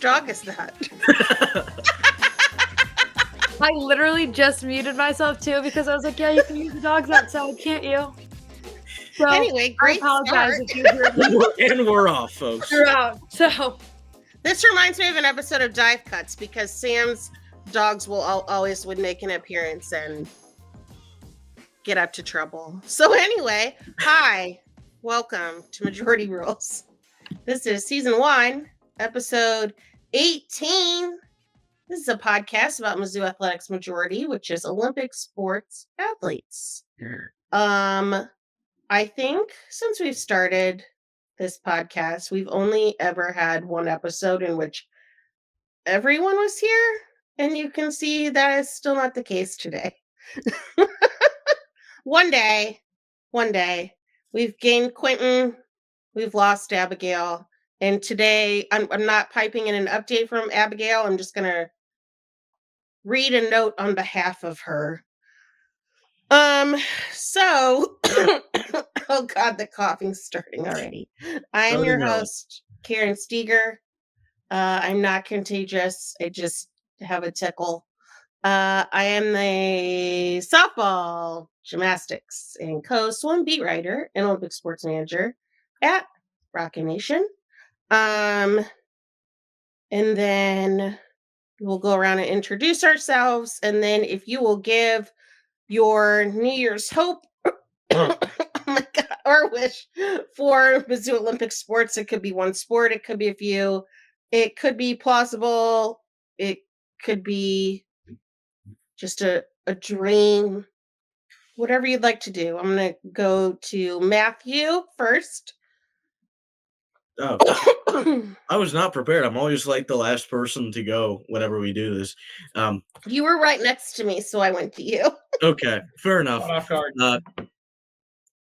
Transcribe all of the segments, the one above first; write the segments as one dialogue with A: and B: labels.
A: dog is that?
B: I literally just muted myself too because I was like, yeah, you can use the dogs outside, can't you? So
A: Anyway, great
B: I apologize
A: start.
B: if you heard me.
C: And we're off, folks.
B: You're out. So
A: This reminds me of an episode of Dive Cuts because Sam's dogs will always would make an appearance and get up to trouble. So anyway, hi, welcome to Majority Rules. This is season 1, episode 18. This is a podcast about Mizzou Athletics Majority, which is Olympic sports athletes. I think since we've started this podcast, we've only ever had one episode in which everyone was here, and you can see that is still not the case today. One day, we've gained Quentin, we've lost Abigail, and today I'm not piping in an update from Abigail. I'm just going to read a note on behalf of her. So, oh God, the coughing's starting already. I am your host, Karen Steger. I'm not contagious. I just have a tickle. I am the softball, gymnastics, and co-swim beat writer and Olympic sports manager at Rocket Nation. And then we'll go around and introduce ourselves. And then if you will give your New Year's hope, oh my God, or wish for Mizzou Olympic sports. It could be one sport. It could be a few. It could be plausible. It could be just a dream. Whatever you'd like to do. I'm going to go to Matthew first.
C: Oh, I was not prepared. I'm always like the last person to go whenever we do this.
A: You were right next to me, so I went to you.
C: Okay, fair enough.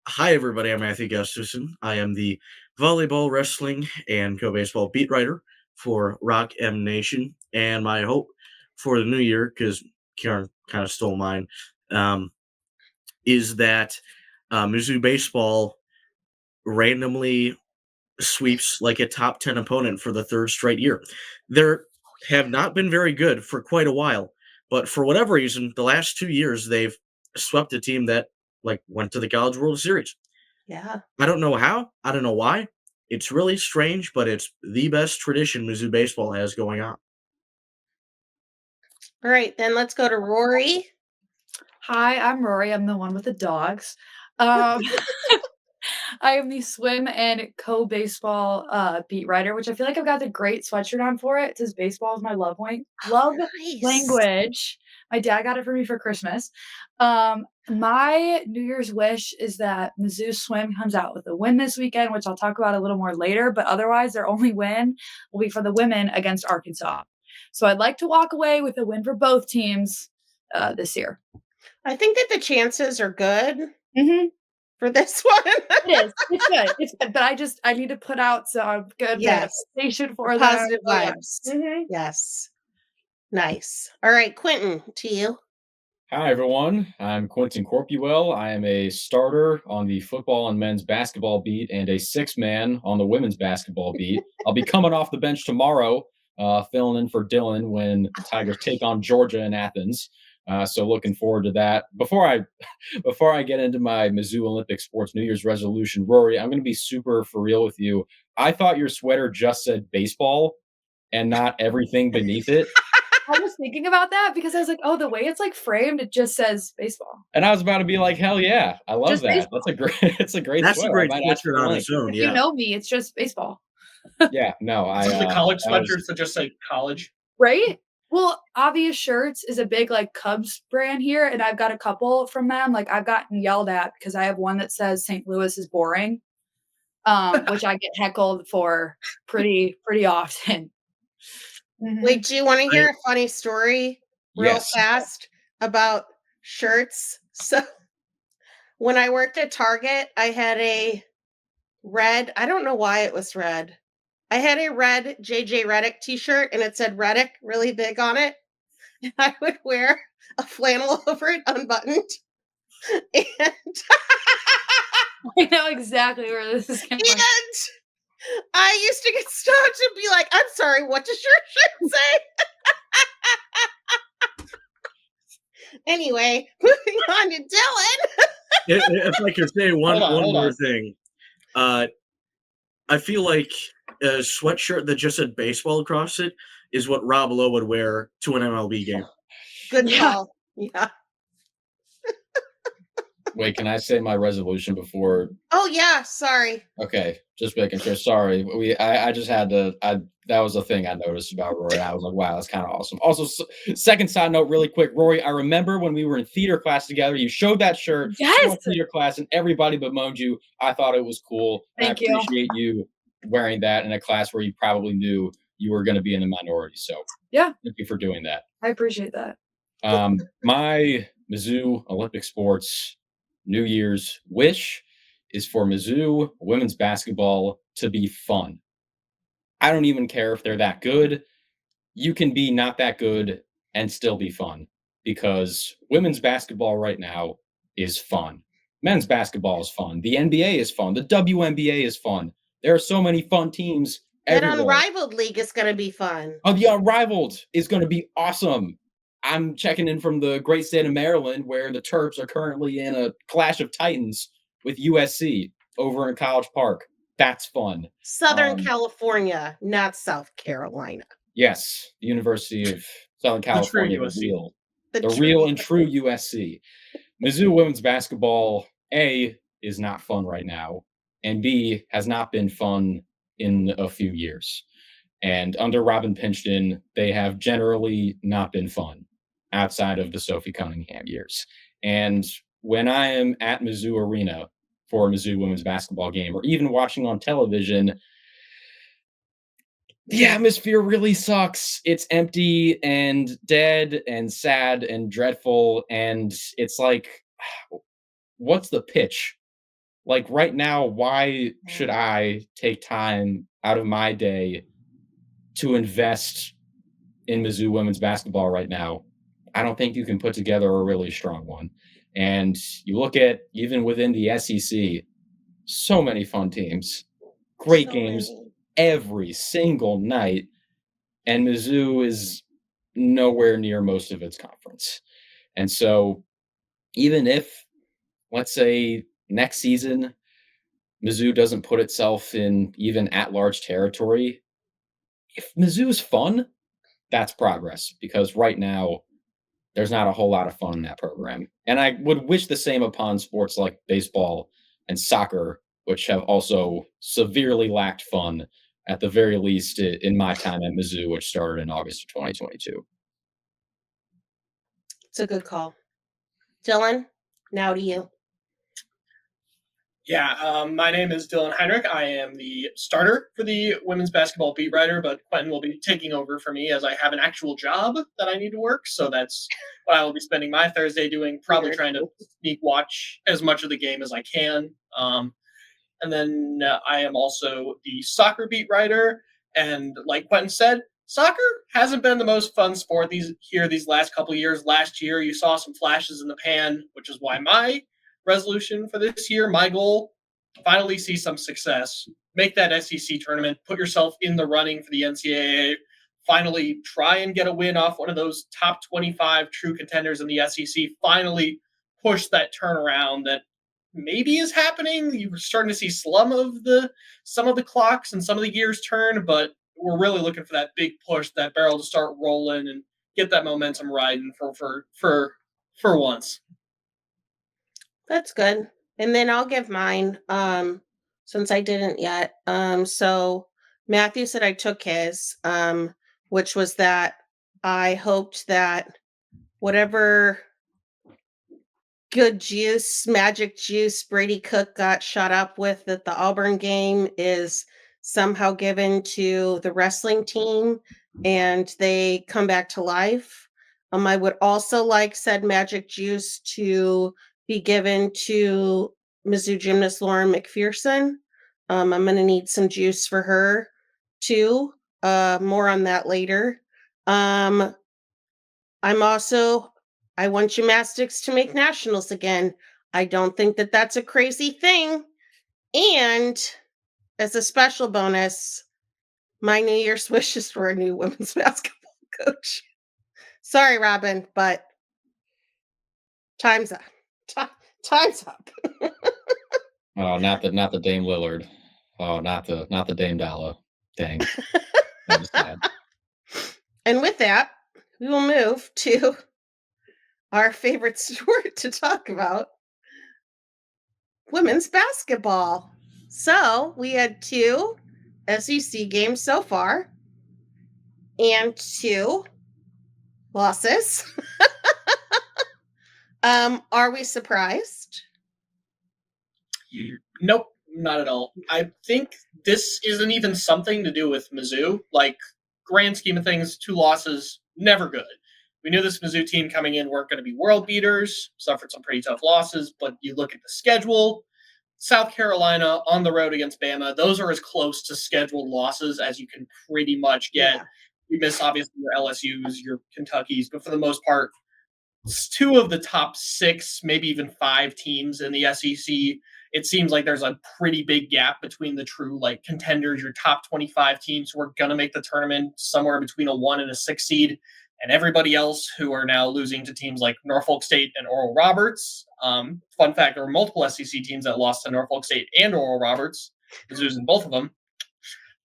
C: Hi, everybody. I'm Matthew Gustafson. I am the volleyball, wrestling, and co-baseball beat writer for Rock M Nation. And my hope for the new year, because Karen kind of stole mine, is that Mizzou baseball randomly sweeps like a top 10 opponent for the third straight year. They have not been very good for quite a while, but for whatever reason, the last 2 years they've swept a team that went to the College World Series.
A: Yeah.
C: I don't know how. I don't know why. It's really strange, but it's the best tradition Mizzou baseball has going on.
A: All right, then let's go to Rory.
B: hi, I'm Rory. I'm the one with the dogs. I am the swim and co-baseball beat writer, which I feel like I've got the great sweatshirt on for it. It says baseball is my love
A: Nice.
B: language. My dad got it for me for Christmas. My New Year's wish is that Mizzou swim comes out with a win this weekend, which I'll talk about a little more later. But otherwise, their only win will be for the women against Arkansas. So I'd like to walk away with a win for both teams this year.
A: I think that the chances are good.
B: Mm-hmm.
A: For this one.
B: It is. It's good. It's good. But I need to put out some good station for
A: positive
B: them.
A: vibes.
B: Mm-hmm.
A: Yes. Nice. All right, Quentin, to you.
D: Hi, everyone. I'm Quentin Corpuel. I am a starter on the football and men's basketball beat and a six-man on the women's basketball beat. I'll be coming off the bench tomorrow, filling in for Dylan when the Tigers take on Georgia in Athens. So looking forward to that. Before I get into my Mizzou Olympic sports New Year's resolution, Rory, I'm going to be super for real with you. I thought your sweater just said baseball and not everything beneath it.
B: I was thinking about that because I was like, oh, the way it's framed, it just says baseball.
D: And I was about to be like, hell yeah, I love just that. Baseball. It's a great
C: That's
D: sweater.
C: A great sweater on its own.
B: If you know me, it's just baseball.
D: Yeah, no,
E: the college sweatshirts that just say college,
B: right? Well, Obvious Shirts is a big Cubs brand here, and I've got a couple from them. I've gotten yelled at because I have one that says St. Louis is boring, which I get heckled for pretty often.
A: Mm-hmm. Wait, do you want to hear a funny story real fast about shirts? So when I worked at Target, I had a red, I don't know why it was red. I had a red JJ Redick t-shirt and it said Redick really big on it. And I would wear a flannel over it unbuttoned. And
B: I know exactly where this is going.
A: I used to get stopped and be like, I'm sorry, what does your shirt say? Anyway, moving on to Dylan.
C: If I could say one
E: Hold
C: more
E: on.
C: thing, I feel like a sweatshirt that just said baseball across it is what Rob Lowe would wear to an MLB game.
A: Good
B: Yeah.
A: call. Yeah.
D: Wait, can I say my resolution before?
A: Oh yeah, sorry.
D: Okay, just making sure. Sorry, I just had to. That was a thing I noticed about Rory. I was like, wow, that's kind of awesome. Also, second side note, really quick, Rory. I remember when we were in theater class together. You showed that shirt.
B: Yes.
D: To theater class, and everybody bemoaned you. I thought it was cool.
B: Thank
D: I
B: you.
D: appreciate you wearing that in a class where you probably knew you were going to be in the minority. So
B: Yeah.
D: thank you for doing that.
B: I appreciate that.
D: My Mizzou Olympic sports New Year's wish is for Mizzou women's basketball to be fun. I don't even care if they're that good. You can be not that good and still be fun because women's basketball right now is fun. Men's basketball is fun. The NBA is fun. The WNBA is fun. There are so many fun teams
A: That
D: everywhere.
A: Unrivaled League is going to be fun.
D: Oh, the Unrivaled is going to be awesome. I'm checking in from the great state of Maryland, where the Terps are currently in a clash of titans with USC over in College Park. That's fun.
A: Southern California, not South Carolina.
D: Yes, the University of Southern California,
E: USC.
D: the real and true USC. Mizzou women's basketball, A, is not fun right now, and B, has not been fun in a few years. And under Robin Pinchton, they have generally not been fun outside of the Sophie Cunningham years. And when I am at Mizzou Arena for a Mizzou women's basketball game, or even watching on television, the atmosphere really sucks. It's empty and dead and sad and dreadful. And it's like, what's the pitch? Like right now, why should I take time out of my day to invest in Mizzou women's basketball right now? I don't think you can put together a really strong one. And you look at even within the SEC, so many fun teams, great games every single night, and Mizzou is nowhere near most of its conference. And so even if, let's say, next season, Mizzou doesn't put itself in even at-large territory, if Mizzou's fun, that's progress, because right now there's not a whole lot of fun in that program. And I would wish the same upon sports like baseball and soccer, which have also severely lacked fun, at the very least in my time at Mizzou, which started in August of 2022.
A: It's a good call. Dylan, now to you.
E: Yeah, my name is Dylan Heinrich. I am the starter for the women's basketball beat writer, but Quentin will be taking over for me as I have an actual job that I need to work. So that's what I will be spending my Thursday doing, probably trying to sneak watch as much of the game as I can. And then I am also the soccer beat writer. And like Quentin said, soccer hasn't been the most fun sport these last couple of years. Last year, you saw some flashes in the pan, which is why my resolution for this year, my goal, finally see some success. Make that SEC tournament. Put yourself in the running for the NCAA. Finally try and get a win off one of those top 25 true contenders in the SEC. Finally push that turnaround that maybe is happening. You're starting to see some of the clocks and some of the gears turn, but we're really looking for that big push, that barrel to start rolling and get that momentum riding for once.
A: That's good. And then I'll give mine, since I didn't yet. So Matthew said I took his, which was that I hoped that whatever good juice, magic juice Brady Cook got shot up with at the Auburn game is somehow given to the wrestling team and they come back to life. I would also like said magic juice to be given to Mizzou gymnast Lauren McPherson. I'm going to need some juice for her too. More on that later. I want gymnastics to make nationals again. I don't think that that's a crazy thing. And as a special bonus, my New Year's wish is for a new women's basketball coach. Sorry, Robin, but time's up. Time's up.
D: Oh, not the Dame Lillard. Oh, not the Dame Dalla. Dang. That was sad.
A: And with that, we will move to our favorite sport to talk about, women's basketball. So we had 2 SEC games so far and 2 losses. Are we surprised?
E: Nope, not at all. I think this isn't even something to do with Mizzou. Like, grand scheme of things, 2 losses, never good. We knew this Mizzou team coming in weren't going to be world beaters, suffered some pretty tough losses, but you look at the schedule, South Carolina on the road against Bama, those are as close to scheduled losses as you can pretty much get.
A: Yeah.
E: You miss, obviously, your LSUs, your Kentuckys, but for the most part, it's 2 of the top 6, maybe even 5 teams in the SEC. It seems like there's a pretty big gap between the true like contenders, your top 25 teams who are going to make the tournament, somewhere between a 1 and a 6 seed, and everybody else who are now losing to teams like Norfolk State and Oral Roberts. Fun fact, there were multiple SEC teams that lost to Norfolk State and Oral Roberts. Mizzou's in both of them.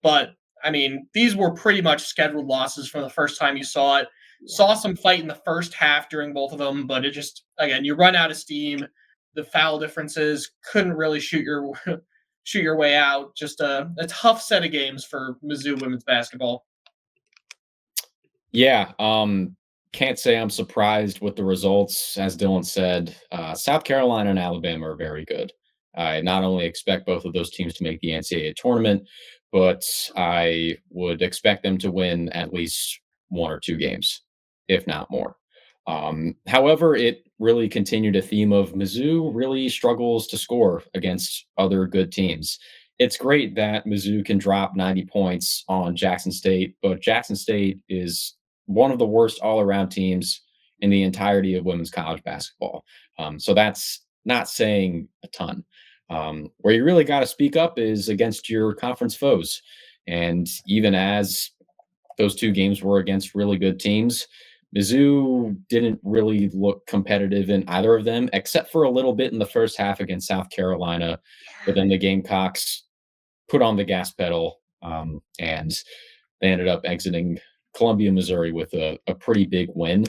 E: But, I mean, these were pretty much scheduled losses from the first time you saw it. Saw some fight in the first half during both of them, but it just, again, you run out of steam. The foul differences, couldn't really shoot your way out. Just a tough set of games for Mizzou women's basketball.
D: Yeah, can't say I'm surprised with the results. As Dylan said, South Carolina and Alabama are very good. I not only expect both of those teams to make the NCAA tournament, but I would expect them to win at least 1 or 2 games, if not more. However, it really continued a theme of Mizzou really struggles to score against other good teams. It's great that Mizzou can drop 90 points on Jackson State, but Jackson State is one of the worst all-around teams in the entirety of women's college basketball. So that's not saying a ton. Where you really got to speak up is against your conference foes. And even as those 2 games were against really good teams, Mizzou didn't really look competitive in either of them, except for a little bit in the first half against South Carolina. But then the Gamecocks put on the gas pedal, and they ended up exiting Columbia, Missouri with a pretty big win.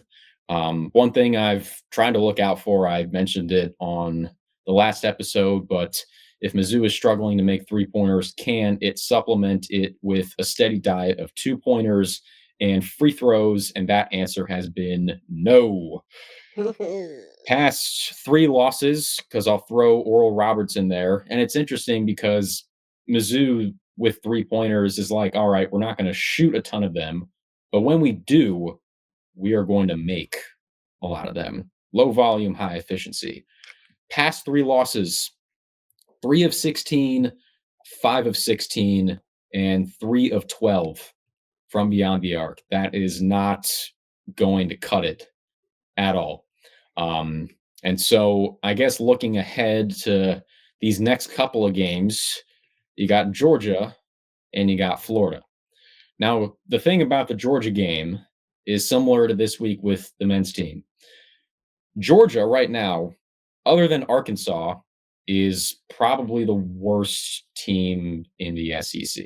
D: One thing I've tried to look out for, I mentioned it on the last episode, but if Mizzou is struggling to make 3-pointers, can it supplement it with a steady diet of 2-pointers and free throws? And that answer has been no. Past 3 losses, because I'll throw Oral Roberts in there. And it's interesting because Mizzou with 3-pointers is like, all right, we're not going to shoot a ton of them, but when we do, we are going to make a lot of them. Low volume, high efficiency. Past 3 losses, 3 of 16, 5 of 16, and 3 of 12 from beyond the arc. That is not going to cut it at all. And so I guess looking ahead to these next couple of games, you got Georgia and you got Florida. Now, the thing about the Georgia game is similar to this week with the men's team. Georgia right now, other than Arkansas, is probably the worst team in the SEC.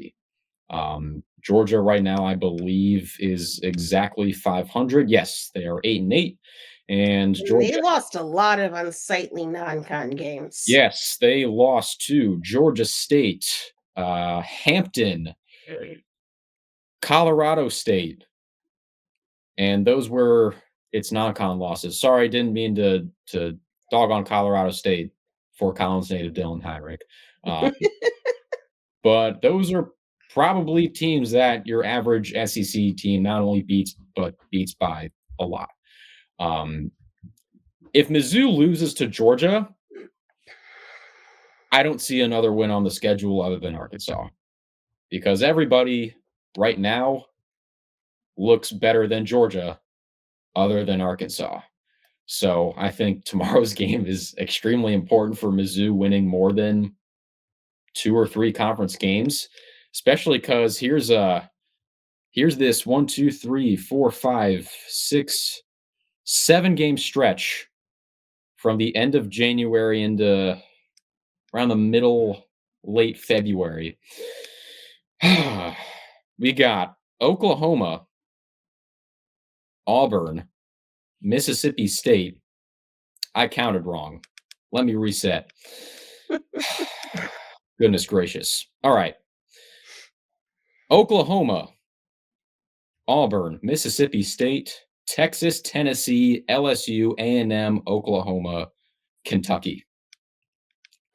D: Georgia right now, I believe, is exactly 500. Yes, they are 8-8. And Georgia,
A: they lost a lot of unsightly non-con games.
D: Yes, they lost to Georgia State, Hampton, Colorado State, and those were its non-con losses. Sorry, didn't mean to dog on Colorado State, Fort Collins native Dylan Heinrich. But those are probably teams that your average SEC team not only beats, but beats by a lot. If Mizzou loses to Georgia, I don't see another win on the schedule other than Arkansas, because everybody right now looks better than Georgia other than Arkansas. So I think tomorrow's game is extremely important for Mizzou winning more than 2 or 3 conference games, especially because here's this 1, 2, 3, 4, 5, 6, 7 game stretch from the end of January into around the middle, late February. We got Oklahoma, Auburn, Mississippi State. I counted wrong. Let me reset. Goodness gracious. All right. Oklahoma, Auburn, Mississippi State, Texas, Tennessee, LSU, A&M, Oklahoma, Kentucky.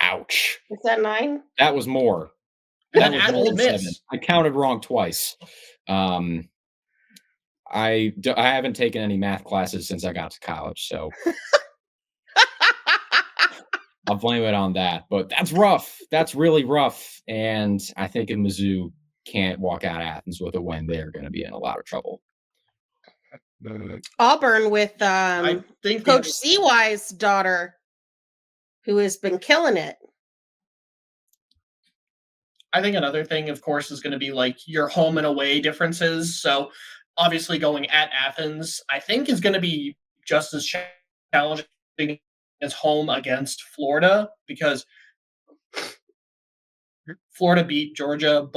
D: Ouch.
A: Is that 9?
D: That was more.
E: And
D: That
E: then
D: was
E: at
D: more
E: Ole
D: than 7.
E: Miss.
D: I counted wrong twice. I haven't taken any math classes since I got to college, so I'll blame it on that. But that's rough. That's really rough. And I think if Mizzou can't walk out of Athens with a win, they're going to be in a lot of trouble.
A: Auburn with
E: I think
A: Coach CY's daughter, who has been killing it.
E: I think another thing, of course, is going to be like your home and away differences. So obviously going at Athens, I think is going to be just as challenging as home against Florida, because Florida beat Georgia.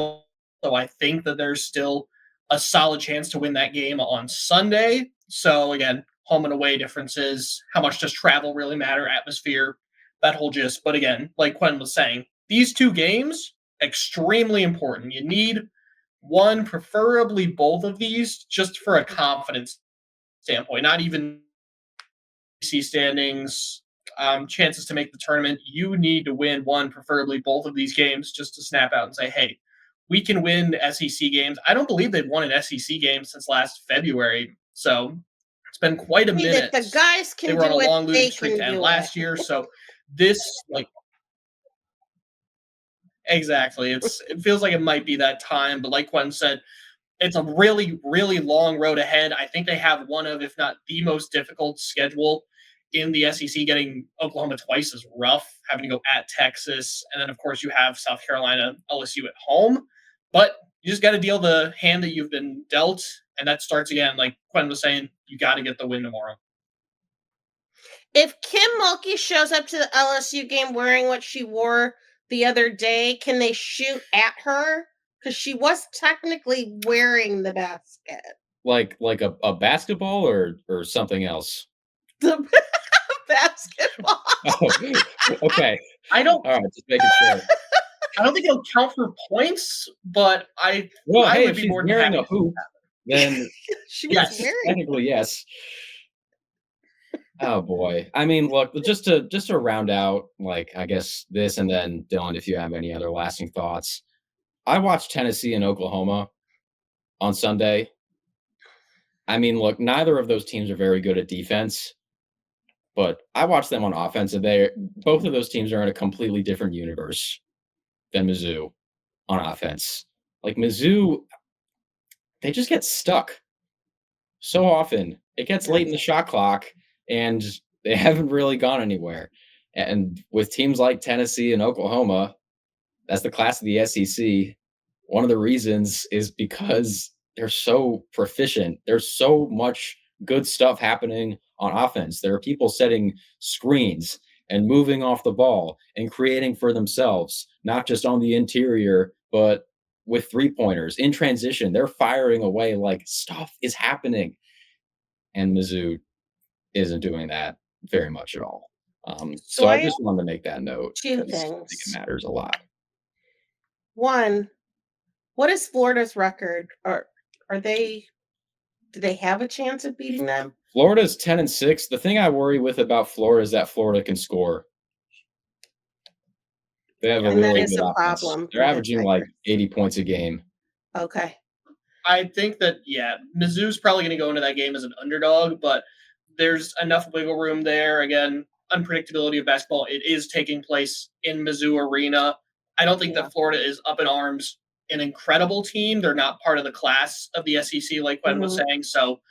E: So I think that there's still a solid chance to win that game on Sunday. So again, home and away differences. How much does travel really matter? Atmosphere, that whole gist. But again, like Quentin was saying, these 2 games, extremely important. You need one, preferably both of these, just for a confidence standpoint, not even SEC standings, chances to make the tournament. You need to win one, preferably both of these games, just to snap out and say, hey, we can win SEC games. I don't believe they've won an SEC game since last February. So it's been quite a minute.
A: The guys can
E: They were on
A: do
E: a
A: it.
E: long
A: They
E: losing streak
A: can
E: to end
A: do
E: last
A: it.
E: year. So this, like, exactly. It feels like it might be that time. But like Quentin said, it's a really, really long road ahead. I think they have one of, if not the most difficult schedule in the SEC. Getting Oklahoma twice is rough, having to go at Texas. And then, of course, you have South Carolina, LSU at home. But you just got to deal the hand that you've been dealt. And that starts again, like Quentin was saying, you got to get the win tomorrow.
A: If Kim Mulkey shows up to the LSU game wearing what she wore the other day, can they shoot at her? Because she was technically wearing the basket.
D: Like a basketball or something else?
A: The basketball.
D: Oh, okay.
E: I don't.
D: All right, just making sure.
E: I don't think it'll count for points, but I
D: Well, hey,
E: would
D: if
E: be
D: she's
E: more than
D: wearing
E: happy
D: a
E: to
D: hoop, then
A: She was
E: Yes.
A: wearing.
D: technically yes. Oh boy. I mean, look, just to round out, like, I guess this, and then Dylan, if you have any other lasting thoughts. I watched Tennessee and Oklahoma on Sunday. I mean, look, neither of those teams are very good at defense, but I watched them on offense, and both of those teams are in a completely different universe than Mizzou on offense. Like Mizzou, they just get stuck so often. It gets late in the shot clock, and they haven't really gone anywhere. And with teams like Tennessee and Oklahoma, that's the class of the SEC. One of the reasons is because they're so proficient. There's so much good stuff happening on offense. There are people setting screens and moving off the ball and creating for themselves, not just on the interior, but with 3-pointers in transition. They're firing away, like stuff is happening. And Mizzou isn't doing that very much at all. So I just wanted to make that note.
A: 2
D: 'cause I think
A: things.
D: it matters a lot.
A: One, what is Florida's record? Do they have a chance of beating them?
D: Florida's 10-6. The thing I worry with about Florida is that Florida can score. They have a
A: And that
D: really
A: is
D: good
A: a
D: offense.
A: problem.
D: They're averaging like 80 points a game.
A: Okay.
E: I think that, yeah, Mizzou's probably going to go into that game as an underdog, but there's enough wiggle room there. Again, unpredictability of basketball. It is taking place in Mizzou Arena. I don't think that Florida is up in arms an incredible team. They're not part of the class of the SEC, like Quentin was saying. So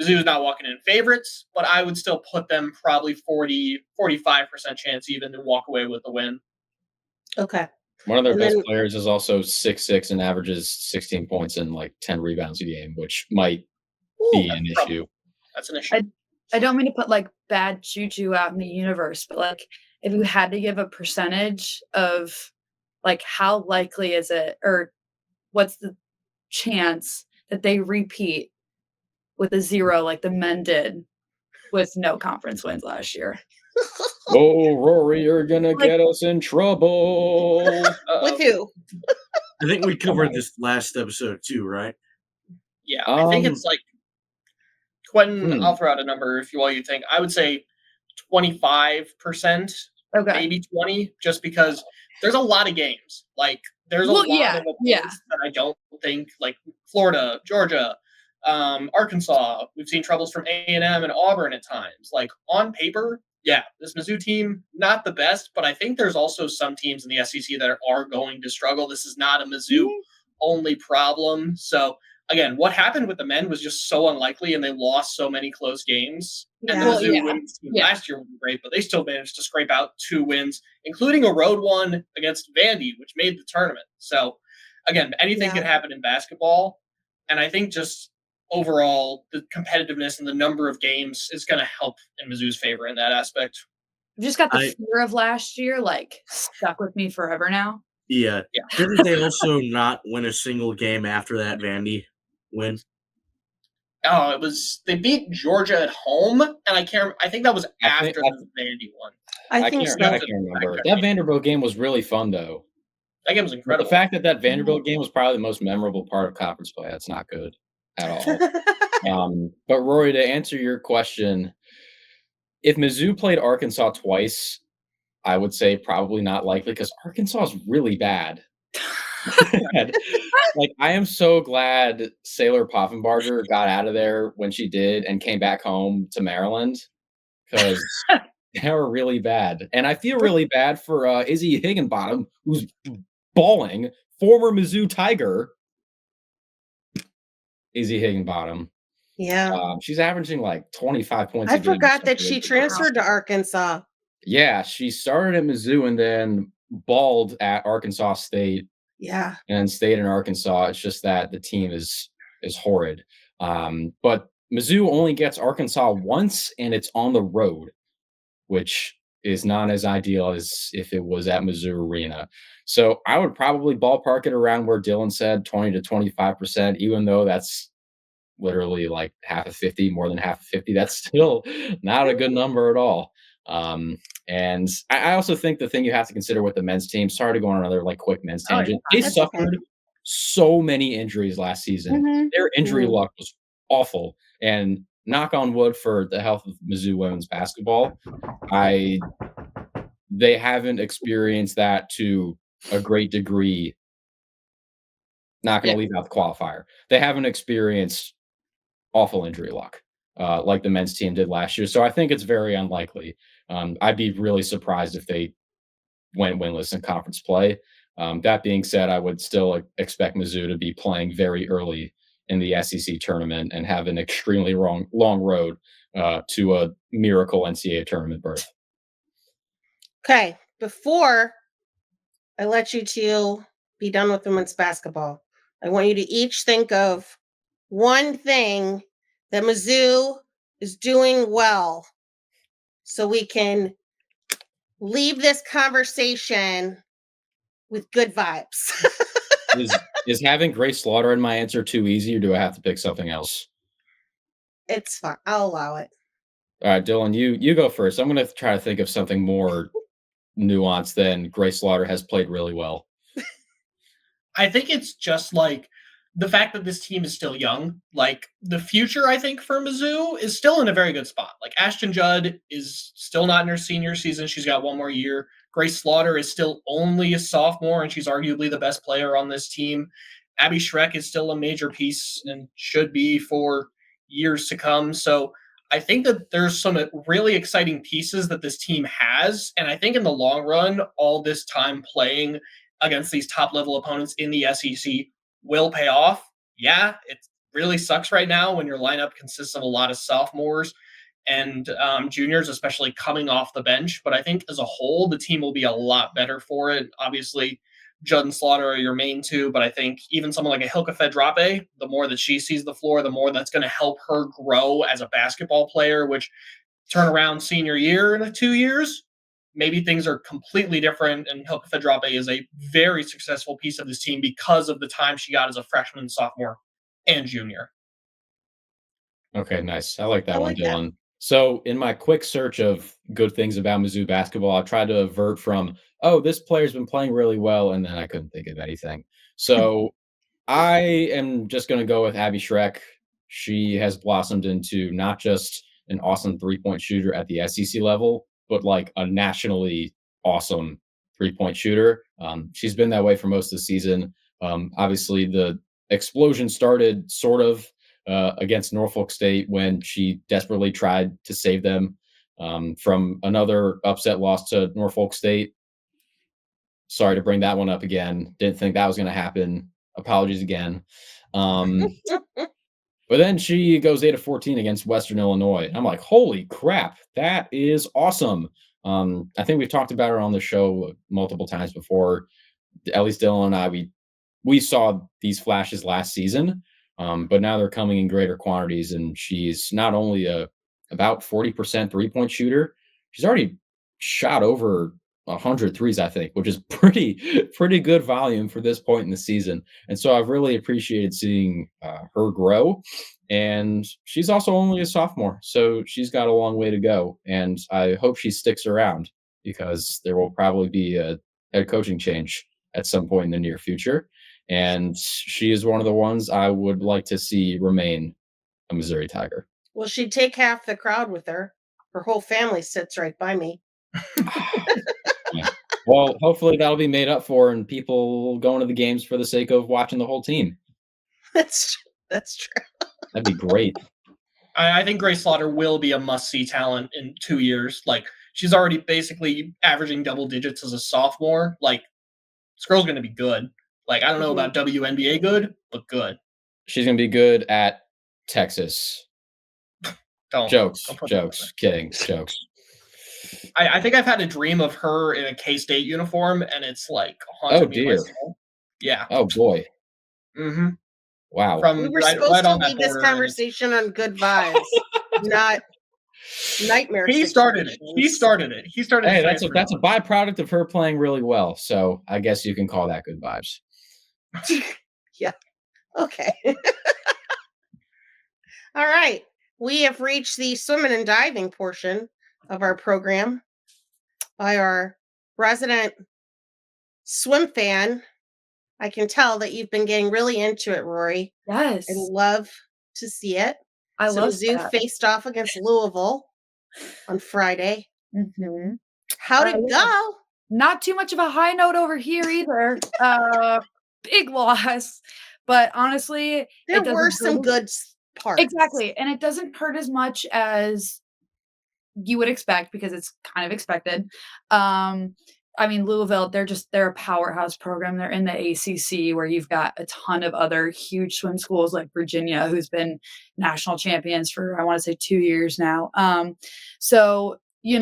E: Mizzou's not walking in favorites, but I would still put them probably 40, 45% chance even to walk away with the win.
A: Okay.
D: One of their
A: And
D: best
A: then
D: players is also 6'6" and averages 16 points and like 10 rebounds a game, which might be
A: ooh,
D: an
E: That's
D: issue.
E: That's an issue.
B: I don't mean to put like bad juju out in the universe, but like if you had to give a percentage of like how likely is it or what's the chance that they repeat with a 0 like the men did with no conference wins last year?
D: Oh, Rory, you're gonna
B: Like-
D: get us in trouble.
A: with who?
C: I think we covered this last episode too, right?
E: Yeah, I think it's like Quentin.
D: Hmm.
E: I'll throw out a number if you all you think. I would say 25%,
B: Okay.
E: maybe 20, just because there's a lot of games. Like there's a
B: Well,
E: lot
B: yeah,
E: of opponents
B: yeah.
E: that I don't think like Florida, Georgia, Arkansas. We've seen troubles from A&M and Auburn at times. Like on paper, yeah, this Mizzou team not the best, but I think there's also some teams in the SEC that are going to struggle. This is not a Mizzou only problem. So again, what happened with the men was just so unlikely, and they lost so many close games. And the
A: Yeah.
E: Mizzou
B: Well,
E: women's team
B: yeah.
E: last year was great, but they still managed to scrape out 2 wins, including a road one against Vandy, which made the tournament. So again, anything
A: Yeah.
E: can happen in basketball. And I think just overall, the competitiveness and the number of games is going to help in Mizzou's favor in that aspect.
B: I've just got the
C: I-
B: fear of last year like stuck with me forever now.
C: Yeah.
E: Yeah.
C: Didn't they also not win a single game after that Vandy win?
E: Oh, they beat Georgia at home, and I think that was
D: I think-
E: after the Vandy one.
A: I think
D: can't,
A: so.
D: I can't remember. That Vanderbilt game was really fun, though.
E: That game was
D: But
E: incredible.
D: the fact that Vanderbilt game was probably the most memorable part of conference play, that's not good at all. But Rory, to answer your question, if Mizzou played Arkansas twice, I would say probably not likely because Arkansas is really bad. Like, I am so glad Sailor Poffenbarger got out of there when she did and came back home to Maryland because they were really bad. And I feel really bad for Izzy Higginbottom, who's balling, former Mizzou Tiger. Izzy Higginbottom.
A: Yeah.
D: She's averaging like 25 points a
A: I
D: game.
A: forgot that she transferred to Arkansas.
D: Yeah, she started at Mizzou and then balled at Arkansas State
A: Yeah.
D: and stayed in Arkansas. It's just that the team is horrid. But Mizzou only gets Arkansas once, and it's on the road, which is not as ideal as if it was at Mizzou Arena. So I would probably ballpark it around where Dylan said, 20 to 25%, even though that's literally like half of 50, more than half of 50. That's still not a good number at all. And I also think the thing you have to consider with the men's team, sorry to go on another like quick men's
E: Oh, yeah.
D: tangent, they
A: That's
D: suffered so many injuries last season.
A: Mhm.
D: Their injury
A: Mhm.
D: luck was awful. And knock on wood for the health of Mizzou women's basketball, they haven't experienced that to a great degree. Not going to leave out the qualifier. They haven't experienced awful injury luck like the men's team did last year. So I think it's very unlikely. I'd be really surprised if they went winless in conference play. That being said, I would still expect Mizzou to be playing very early in the SEC tournament and have an extremely long road to a miracle NCAA tournament berth.
A: Okay. Before I let you two be done with women's basketball, I want you to each think of one thing that Mizzou is doing well so we can leave this conversation with good vibes.
D: Is having Grace Slaughter in my answer too easy, or do I have to pick something else?
A: It's fine. I'll allow it.
D: All right, Dylan, you go first. I'm going to try to think of something more nuanced than Grace Slaughter has played really well.
E: I think it's just like the fact that this team is still young. Like the future, I think, for Mizzou is still in a very good spot. Like Ashton Judd is still not in her senior season. She's got one more year. Grace Slaughter is still only a sophomore, and she's arguably the best player on this team. Abby Schreck is still a major piece and should be for years to come. So I think that there's some really exciting pieces that this team has. And I think in the long run, all this time playing against these top level opponents in the SEC will pay off. Yeah, it really sucks right now when your lineup consists of a lot of sophomores and juniors, especially coming off the bench. But I think as a whole, the team will be a lot better for it. Obviously, Judd and Slaughter are your main two, but I think even someone like a Hilka Fedrape, the more that she sees the floor, the more that's going to help her grow as a basketball player, which turn around senior year in 2 years, maybe things are completely different. And Hilka Fedrape is a very successful piece of this team because of the time she got as a freshman, sophomore, and junior.
D: Okay, nice. I like that
A: I
D: one,
A: like that.
D: Dylan. So, in my quick search of good things about Mizzou basketball, I tried to avert from, oh, this player's been playing really well, and then I couldn't think of anything. So, I am just going to go with Abby Schreck. She has blossomed into not just an awesome 3-point shooter at the SEC level, but like a nationally awesome 3-point shooter. She's been that way for most of the season. Obviously, the explosion started sort of against Norfolk State when she desperately tried to save them from another upset loss to Norfolk State. Sorry to bring that one up again. Didn't think that was going to happen. Apologies again. But then she goes 8 of 14 against Western Illinois. I'm like, holy crap, that is awesome. I think we've talked about her on the show multiple times before. At least Dylan and I, we saw these flashes last season, but now they're coming in greater quantities. And she's not only about 40% 3-point shooter, she's already shot over 100 threes, I think, which is pretty good volume for this point in the season. And so I've really appreciated seeing her grow. And she's also only a sophomore, so she's got a long way to go. And I hope she sticks around because there will probably be a head coaching change at some point in the near future. And she is one of the ones I would like to see remain a Missouri Tiger.
A: Well, she'd take half the crowd with her. Her whole family sits right by me.
D: Yeah. Well, hopefully that'll be made up for and people going to the games for the sake of watching the whole team.
A: That's true.
D: That'd be great.
E: I think Grace Slaughter will be a must-see talent in 2 years. Like, she's already basically averaging double digits as a sophomore. Like, this girl's going to be good. Like, I don't know about WNBA good, but good.
D: She's going to be good at Texas. Jokes. Kidding. Jokes.
E: I think I've had a dream of her in a K-State uniform, and it's like haunted me.
D: Dear.
E: Yeah.
D: Oh, boy.
E: Mm-hmm.
D: Wow.
A: We were supposed to leave this conversation on good vibes, not nightmare.
E: He started it.
D: Hey, that's a byproduct of her playing really well. So I guess you can call that good vibes.
A: Yeah. Okay. All right. We have reached the swimming and diving portion of our program by our resident swim fan. I can tell that you've been getting really into it, Rory.
B: Yes.
A: I love to see it.
B: I love
A: Mizzou
B: that.
A: faced off against Louisville on Friday.
B: Mm-hmm.
A: How'd it go?
B: Not too much of a high note over here either. Big loss. But honestly,
A: there were some good parts.
B: Exactly. And it doesn't hurt as much as you would expect because it's kind of expected. I mean, Louisville, they're a powerhouse program. They're in the ACC where you've got a ton of other huge swim schools like Virginia, who's been national champions for, I want to say 2 years now. So, you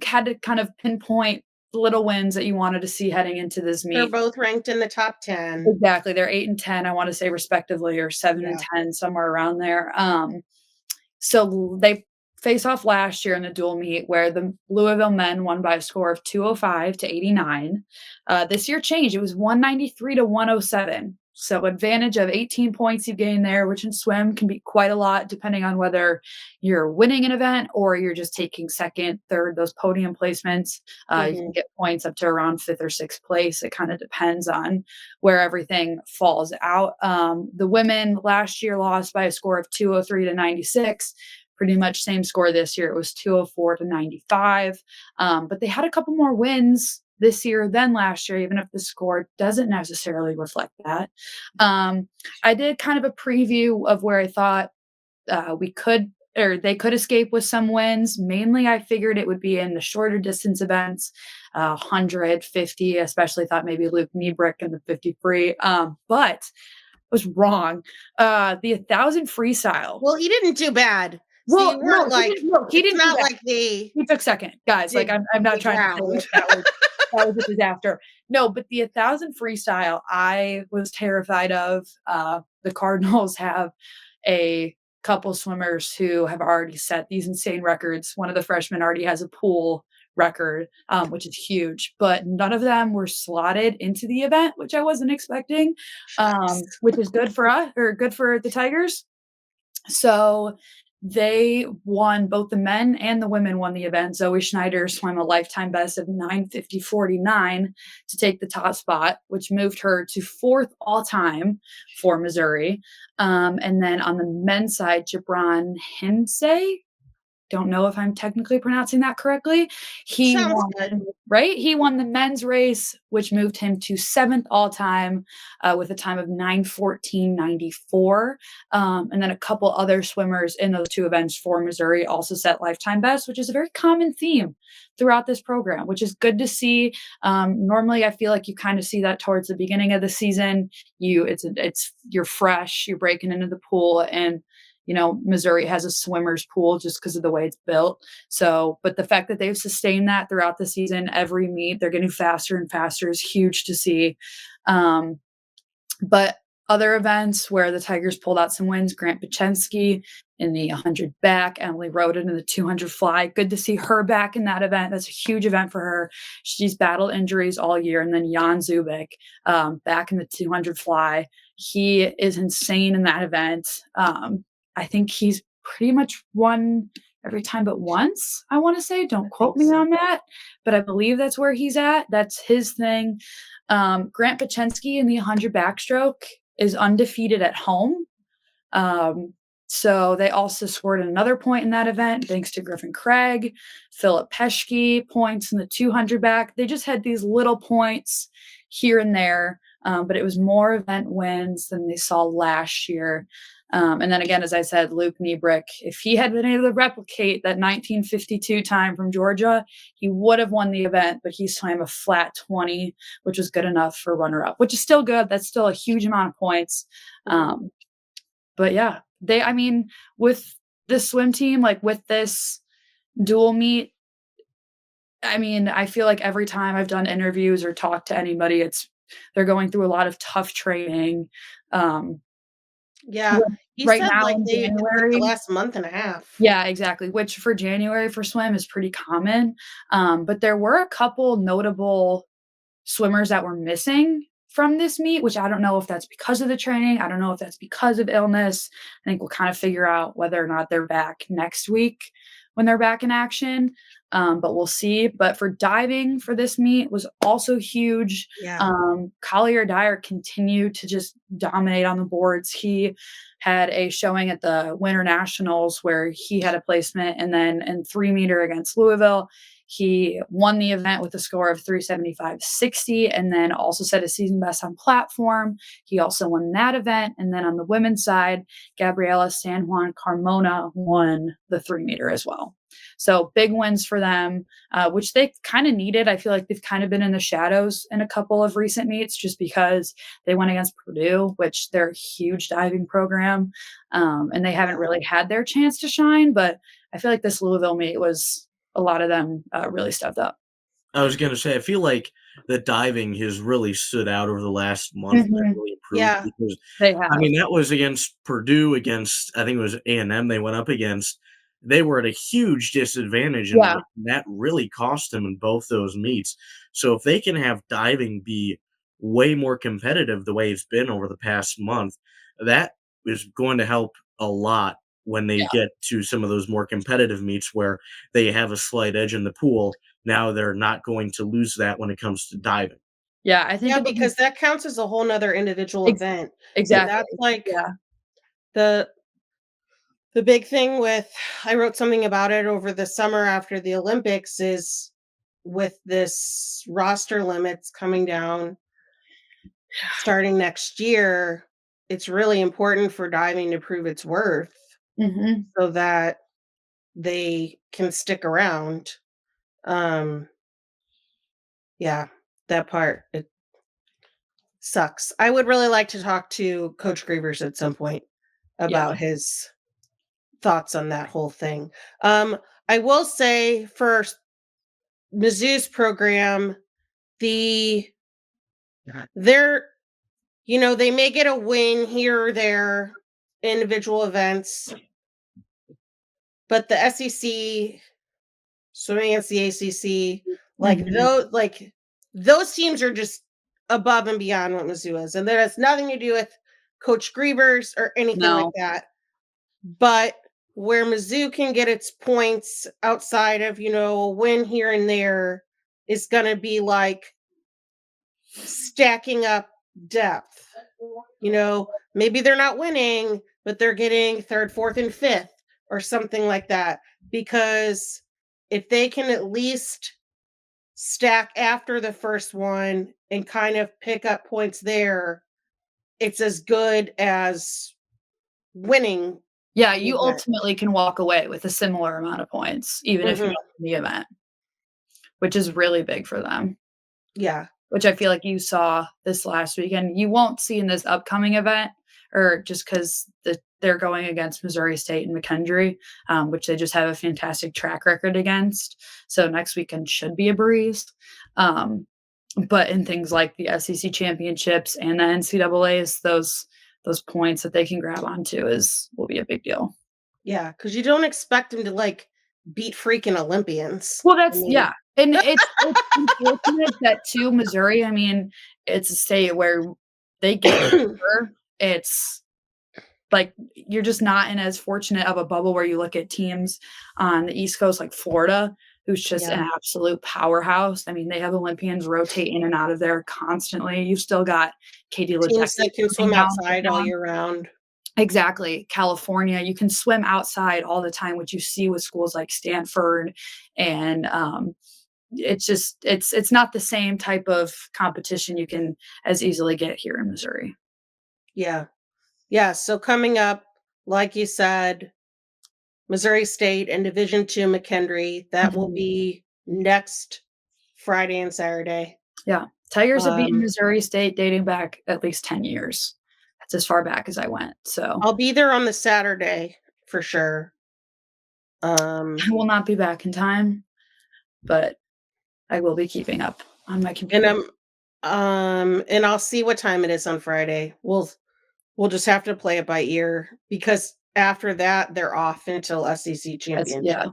B: had to kind of pinpoint little wins that you wanted to see heading into this meet.
A: They're both ranked in the top 10.
B: Exactly. They're 8 and 10, I want to say respectively, or 7 and 10, somewhere around there. So they face off last year in the dual meet where the Louisville men won by a score of 205 to 89. This year changed. It was 193 to 107. So advantage of 18 points you gain there, which in swim can be quite a lot depending on whether you're winning an event or you're just taking second, third, those podium placements. You can get points up to around 5th or 6th place. It kind of depends on where everything falls out. The women last year lost by a score of 203 to 96. Pretty much same score this year. It was 204 to 95. But they had a couple more wins this year than last year, even if the score doesn't necessarily reflect that. I did kind of a preview of where I thought they could escape with some wins. Mainly, I figured it would be in the shorter distance events, 100, 50, especially thought maybe Luke Niebrick in the 50 free. But was wrong. The 1,000 freestyle.
A: Well, he didn't do bad.
B: Well,
A: so you weren't
B: he didn't.
A: Not like
B: he took second, guys. Like I'm not trying to say that That was a disaster. No, but the 1,000 freestyle, I was terrified of. The Cardinals have a couple swimmers who have already set these insane records. One of the freshmen already has a pool record, which is huge, but none of them were slotted into the event, which I wasn't expecting,
A: Shucks.
B: which is good for us or good for the Tigers. So they won, both the men and the women won the event. Zoe Schneider swam a lifetime best of 9:50:49 to take the top spot, which moved her to fourth all time for Missouri. And then on the men's side, Jabron Hinsey, don't know if I'm technically pronouncing that correctly. He
A: Sounds
B: won,
A: good.
B: right? He won the men's race, which moved him to seventh all time with a time of 9:14:94. And then a couple other swimmers in those two events for Missouri also set lifetime best, which is a very common theme throughout this program, which is good to see. Normally, I feel like you kind of see that towards the beginning of the season. You're fresh, you're breaking into the pool, and Missouri has a swimmer's pool just because of the way it's built. So, but the fact that they've sustained that throughout the season, every meet, they're getting faster and faster is huge to see. But other events where the Tigers pulled out some wins, Grant Pachensky in the 100 back, Emily Roden in the 200 fly. Good to see her back in that event. That's a huge event for her. She's battled injuries all year. And then Jan Zubik back in the 200 fly. He is insane in that event. I think he's pretty much won every time but once, I want to say. Don't quote me on that, but I believe that's where he's at. That's his thing. Grant Pachensky in the 100 backstroke is undefeated at home. So they also scored another point in that event, thanks to Griffin Craig, Philip Peschke points in the 200 back. They just had these little points here and there, but it was more event wins than they saw last year. And then again, as I said, Luke Niebrick, if he had been able to replicate that 1952 time from Georgia, he would have won the event, but he swam a flat 20, which was good enough for runner-up, which is still good. That's still a huge amount of points. But yeah, with this swim team, like with this dual meet, I feel like every time I've done interviews or talked to anybody, they're going through a lot of tough training.
A: Yeah. He
B: Right
A: said
B: now
A: like
B: in
A: it's like
B: January.
A: the last month and a half.
B: Yeah, exactly. Which for January for swim is pretty common. But there were a couple notable swimmers that were missing from this meet, which I don't know if that's because of the training. I don't know if that's because of illness. I think we'll kind of figure out whether or not they're back next week when they're back in action. But we'll see. But for diving for this meet was also huge.
A: Yeah.
B: Collier Dyer continued to just dominate on the boards. He had a showing at the Winter Nationals where he had a placement, and then in 3-meter against Louisville, he won the event with a score of 375.60 and then also set a season best on platform. He also won that event. And then on the women's side, Gabriela San Juan Carmona won the 3-meter as well. So big wins for them, which they kind of needed. I feel like they've kind of been in the shadows in a couple of recent meets just because they went against Purdue, which they're a huge diving program, and they haven't really had their chance to shine. But I feel like this Louisville meet was a lot of them really stepped up.
C: I was going to say, I feel like the diving has really stood out over the last month.
B: Mhm.
C: That really improved
A: Yeah.
C: because,
B: They have.
C: that was against Purdue, against, I think it was A&M they went up against. They were at a huge disadvantage, and
B: Yeah.
C: that really cost them in both those meets. So if they can have diving be way more competitive the way it's been over the past month, that is going to help a lot when they
B: Yeah.
C: get to some of those more competitive meets where they have a slight edge in the pool. Now they're not going to lose that when it comes to diving.
B: Yeah, I think
A: Yeah,
B: it'll be
A: because that counts as a whole nother individual event. And
B: exactly.
A: that's like
B: Yeah.
A: the big thing with, I wrote something about it over the summer after the Olympics, is with this roster limits coming down starting next year, it's really important for diving to prove its worth
B: Mhm.
A: so that they can stick around. Yeah, that part, it sucks. I would really like to talk to Coach Grievers at some point about his thoughts on that whole thing. I will say for Mizzou's program, they're, they may get a win here or there, individual events, but the SEC, swimming against the ACC, those teams are just above and beyond what Mizzou is, and that has nothing to do with Coach Grievers or anything like that. But where Mizzou can get its points outside of, a win here and there is going to be like stacking up depth. Maybe they're not winning, but they're getting third, fourth, and fifth or something like that. Because if they can at least stack after the first one and kind of pick up points there, it's as good as winning.
B: Yeah, you ultimately can walk away with a similar amount of points, even if you don't win the event, which is really big for them.
A: Yeah.
B: Which I feel like you saw this last weekend. You won't see in this upcoming event, or just because they're going against Missouri State and McKendree, which they just have a fantastic track record against. So next weekend should be a breeze. But in things like the SEC championships and the NCAAs, those points that they can grab onto will be a big deal.
A: Yeah, because you don't expect them to beat freaking Olympians.
B: Well, yeah. And it's unfortunate that too, Missouri, it's a state where they get over. It's like you're just not in as fortunate of a bubble where you look at teams on the East Coast like Florida, who's just an absolute powerhouse. They have Olympians rotate in and out of there constantly. You've still got Katie Ledecky.
A: Teams that can swim outside all year round.
B: Exactly. California, you can swim outside all the time, which you see with schools like Stanford. And it's not the same type of competition you can as easily get here in Missouri.
A: Yeah. Yeah. So coming up, like you said, Missouri State and Division II McKendree, that will be next Friday and Saturday.
B: Yeah. Tigers have beaten Missouri State dating back at least 10 years. That's as far back as I went. So
A: I'll be there on the Saturday for sure.
B: I will not be back in time, but I will be keeping up on my computer.
A: And I'll see what time it is on Friday. We'll just have to play it by ear because after that they're off until SEC championship.
B: Yeah.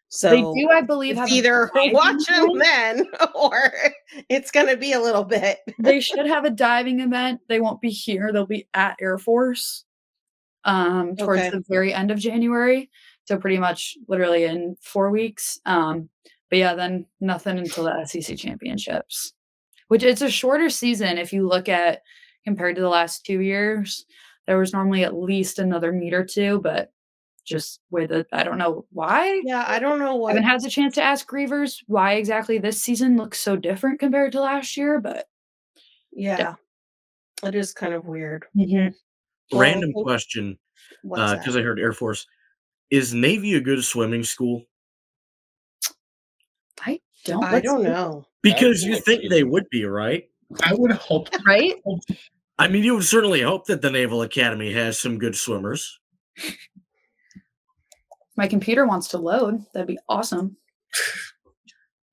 A: So
B: they do, I believe, have
A: either watch them then or it's going to be a little bit.
B: They should have a diving event. They won't be here. They'll be at Air Force towards the very end of January. So pretty much literally in 4 weeks. But yeah, then nothing until the SEC championships, which it's a shorter season. If you look at compared to the last 2 years, there was normally at least another meet or two, but just with it, I don't know why.
A: Yeah, I don't know what.
B: I haven't had the chance to ask Grievers why exactly this season looks so different compared to last year, but
A: yeah. It is kind of weird.
C: Mm-hmm. Random question, because I heard Air Force. Is Navy a good swimming school?
B: I don't
A: know.
C: Because you think they would be, right?
E: I would hope.
B: Right?
C: You would certainly hope that the Naval Academy has some good swimmers.
B: My computer wants to load. That'd be awesome.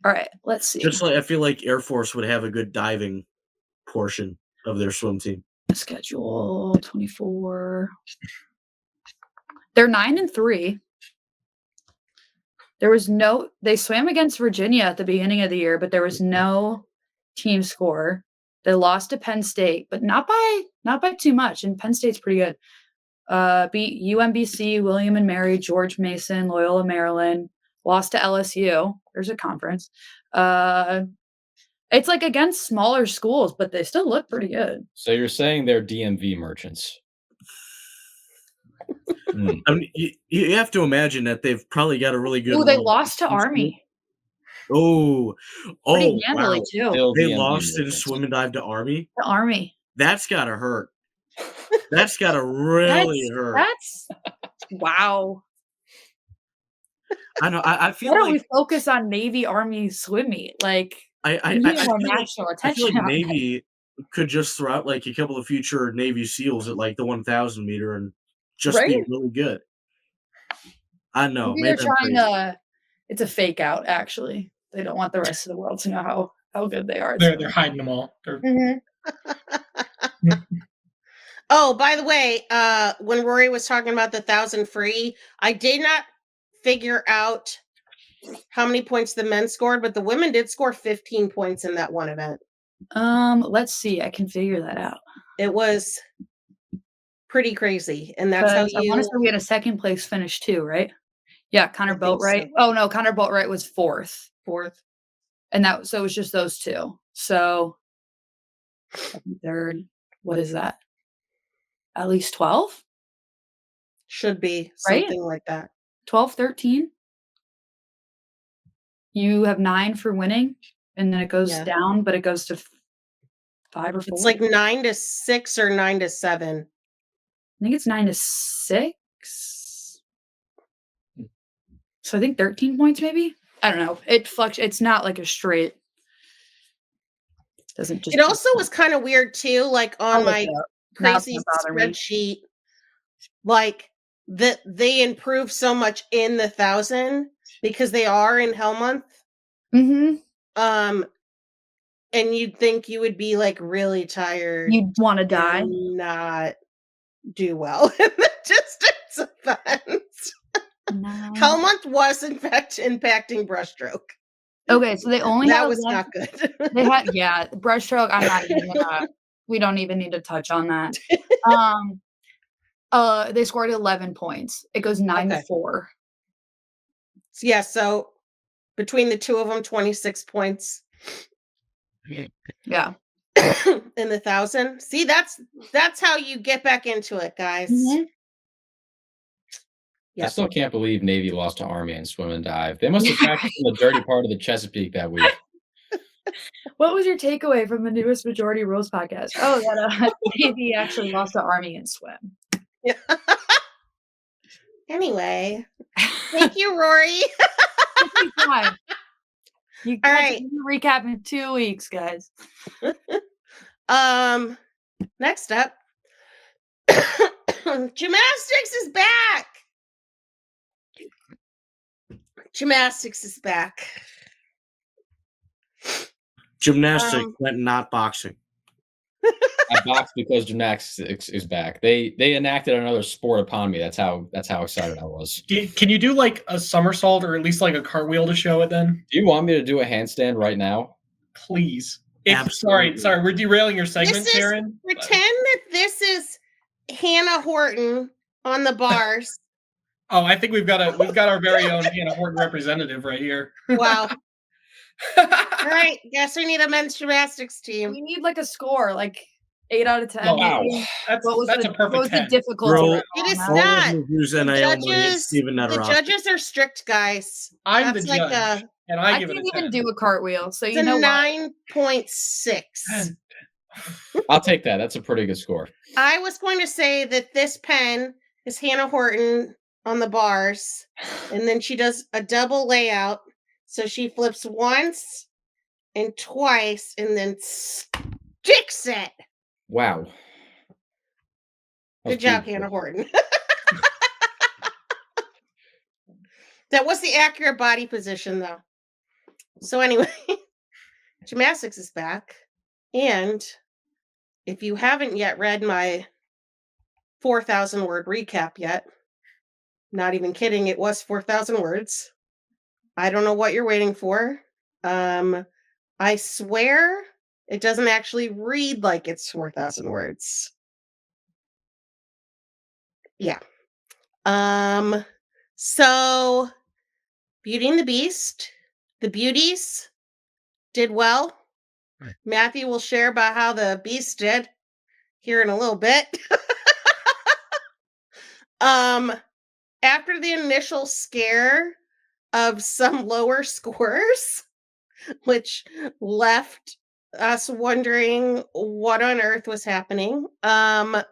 B: All right, let's see.
C: Just like I feel like Air Force would have a good diving portion of their swim team.
B: Schedule 24. They're 9-3. They swam against Virginia at the beginning of the year, but there was no team score. They lost to Penn State, but not by too much. And Penn State's pretty good. Beat UMBC, William and Mary, George Mason, Loyola Maryland. Lost to LSU. There's a conference. It's like against smaller schools, but they still look pretty good.
D: So you're saying they're DMV merchants?
C: You have to imagine that they've probably got a really good.
B: Oh, they lost to Army.
C: Pretty
B: handily too.
C: They lost in swim and dive to Army.
B: The Army.
C: That's gotta hurt. That's gotta really hurt.
B: That's wow.
C: I know. I feel
B: Why
C: like
B: don't we focus on Navy Army swim meet? Like
C: I
B: more national attention.
C: I feel like Navy could just throw out like a couple of future Navy SEALs at like the 1,000 meter and just be really good. I know.
B: Maybe they're trying to. It's a fake out. Actually, they don't want the rest of the world to know how good they are. It's
E: They're hiding them all.
A: Oh, by the way, when Rory was talking about the 1,000 free, I did not figure out how many points the men scored, but the women did score 15 points in that one event.
B: Let's see. I can figure that out.
A: It was pretty crazy, and that's how
B: 'Cause I want to say we had a second place finish too, right? Yeah, Connor Boatwright.
A: so.
B: Oh no, Connor Boatwright was fourth,
A: and
B: so it was just those two. So second, third, what is that? At least 12?
A: should be
B: Right?
A: something like that.
B: 12, 13? You have 9 for winning, and then it goes
A: Yeah.
B: down, but it goes to 5 or 4.
A: It's like 9 to 6 or 9 to 7.
B: I think it's 9 to 6. So I think 13 points maybe? I don't know. It fluctuates. It's not like a straight. Doesn't just.
A: It also was kind of weird too, like on my crazy spreadsheet, like that they improved so much in the 1,000 because they are in Hell Month.
B: Mm-hmm.
A: And you'd think you would be like really tired.
B: You'd want to die.
A: And not do well in the distance events.
B: No.
A: Hell Month was in fact impacting breaststroke.
B: Okay, so they only
A: that
B: had
A: was not good.
B: They had breaststroke. I'm not even gonna. We don't even need to touch on that. They scored 11 points. It goes 9 to 4.
A: Yeah, so between the two of them, 26 points.
B: Yeah.
A: In the 1,000. See, that's how you get back into it, guys.
B: Mm-hmm.
D: I still can't believe Navy lost to Army in swim and dive. They must have practiced in the dirty part of the Chesapeake that week.
B: What was your takeaway from the newest Majority Rules podcast? Oh, that Navy actually lost to Army in swim.
A: Yeah. Anyway, thank you, Rory.
B: You
A: all right.
B: Recap in 2 weeks, guys.
A: Next up, gymnastics is back. Gymnastics is back.
C: Gymnastics, but not boxing.
D: I boxed because gymnastics is back. They enacted another sport upon me. That's how excited I was.
E: Can you do like a somersault or at least like a cartwheel to show it then?
D: Do you want me to do a handstand right now?
E: Please.
C: Absolutely.
E: Sorry, we're derailing your segment, Karen.
A: Pretend that this is Hannah Horton on the bars.
E: Oh, I think we've got our very own Hannah Horton representative right here.
A: Wow. All right, guess we need a men's gymnastics team.
B: We need like a score, like 8 out of 10.
E: Oh, wow. That's a perfect 10.
B: Difficulty?
A: It is not.
C: The
A: judges are strict, guys.
E: I'm the judge, and I give it a 10.
B: I can't even do a cartwheel, so
A: it's
B: you know
A: what? 9.6.
D: I'll take that. That's a pretty good score.
A: I was going to say that this pen is Hannah Horton on the bars, and then she does a double layout. So she flips once and twice and then sticks it.
D: Wow.
A: Good job, Hannah Horton. That was the accurate body position, though. So anyway, gymnastics is back. And if you haven't yet read my 4,000 word recap yet, not even kidding, it was 4,000 words. I don't know what you're waiting for. I swear it doesn't actually read like it's 4,000 words. Yeah. So Beauty and the Beast, the beauties did well. Right. Matthew will share about how the Beast did here in a little bit. After the initial scare of some lower scores, which left us wondering what on earth was happening. I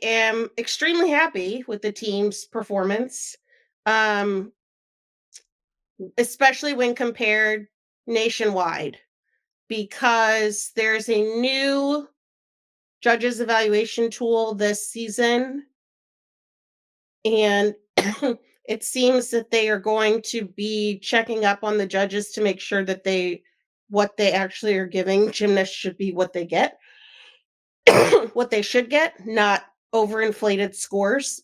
A: am extremely happy with the team's performance, especially when compared nationwide, because there's a new judges evaluation tool this season. And it seems that they are going to be checking up on the judges to make sure that what they actually are giving gymnasts should be what they get, what they should get, not overinflated scores.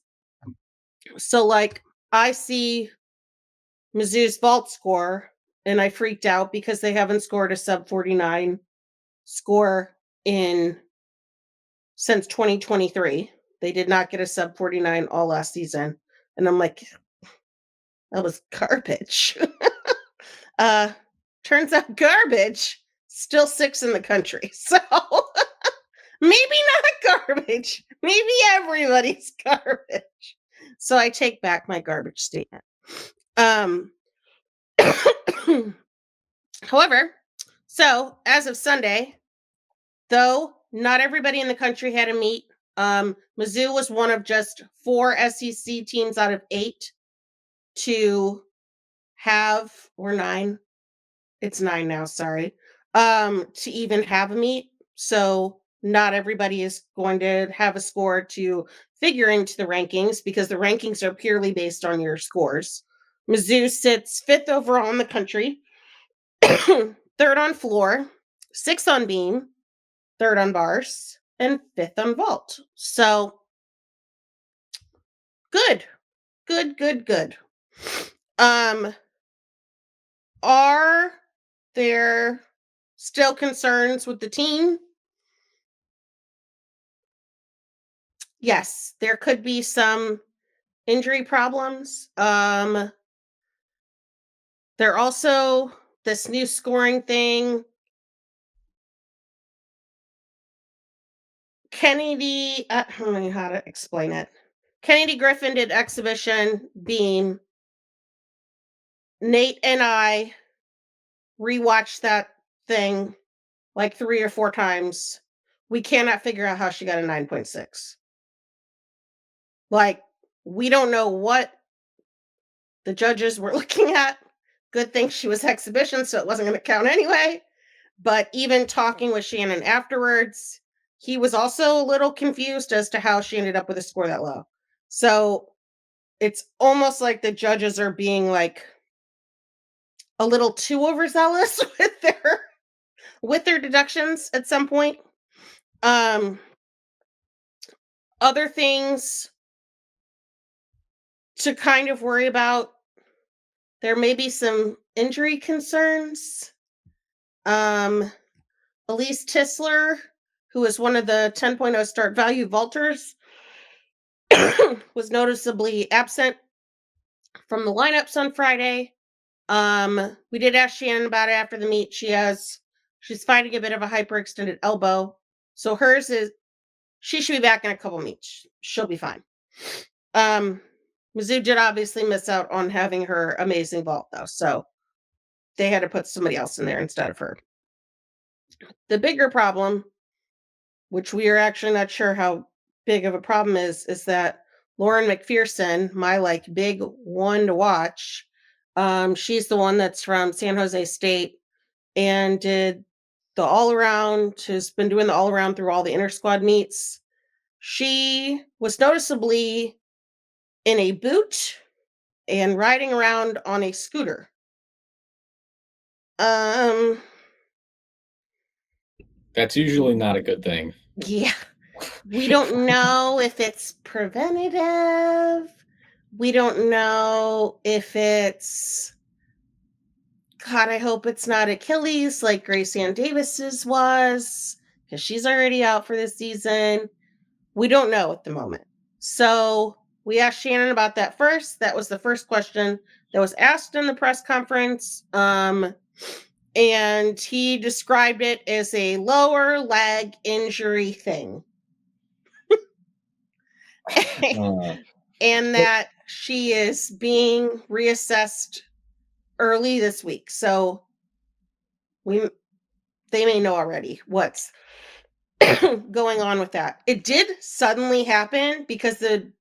A: So, like, I see Mizzou's vault score, and I freaked out because they haven't scored a sub 49 score since 2023. They did not get a sub 49 all last season. And I'm like, that was garbage. Turns out garbage, still 6th in the country. So maybe not garbage. Maybe everybody's garbage. So I take back my garbage statement. However, so as of Sunday, though not everybody in the country had a meet, Mizzou was one of just 4 SEC teams out of 8 to have, or 9, it's 9 now, sorry, to even have a meet. So not everybody is going to have a score to figure into the rankings, because the rankings are purely based on your scores. Mizzou sits 5th overall in the country, 3rd on floor, 6th on beam, 3rd on bars, and 5th on vault. So good. Are there still concerns with the team? Yes, there could be some injury problems. There also, this new scoring thing. Kennedy, I don't know how to explain it. Kennedy Griffin did exhibition beam. Nate and I rewatched that thing like 3 or 4 times. We cannot figure out how she got a 9.6. Like, we don't know what the judges were looking at. Good thing she was exhibition, so it wasn't going to count anyway. But even talking with Shannon afterwards, he was also a little confused as to how she ended up with a score that low. So it's almost like the judges are being like a little too overzealous with their deductions at some point. Other things to kind of worry about, there may be some injury concerns. Elise Tisler, who is one of the 10.0 start value vaulters, was noticeably absent from the lineups on Friday. We did ask Shannon about it after the meet. She's fighting a bit of a hyperextended elbow. So she should be back in a couple meets. She'll be fine. Mizzou did obviously miss out on having her amazing vault, though. So they had to put somebody else in there instead of her. The bigger problem, which we are actually not sure how big of a problem is that Lauren McPherson, my big one to watch, she's the one that's from San Jose State and did the all-around, has been doing the all-around through all the inter-squad meets. She was noticeably in a boot and riding around on a scooter.
D: That's usually not a good thing.
A: Yeah. We don't know if it's preventative. We don't know if it's, God, I hope it's not Achilles like Grace Ann Davis's was, because she's already out for this season. We don't know at the moment. So we asked Shannon about that first. That was the first question that was asked in the press conference. And he described it as a lower leg injury thing. And that she is being reassessed early this week. So they may know already what's going on with that. It did suddenly happen because the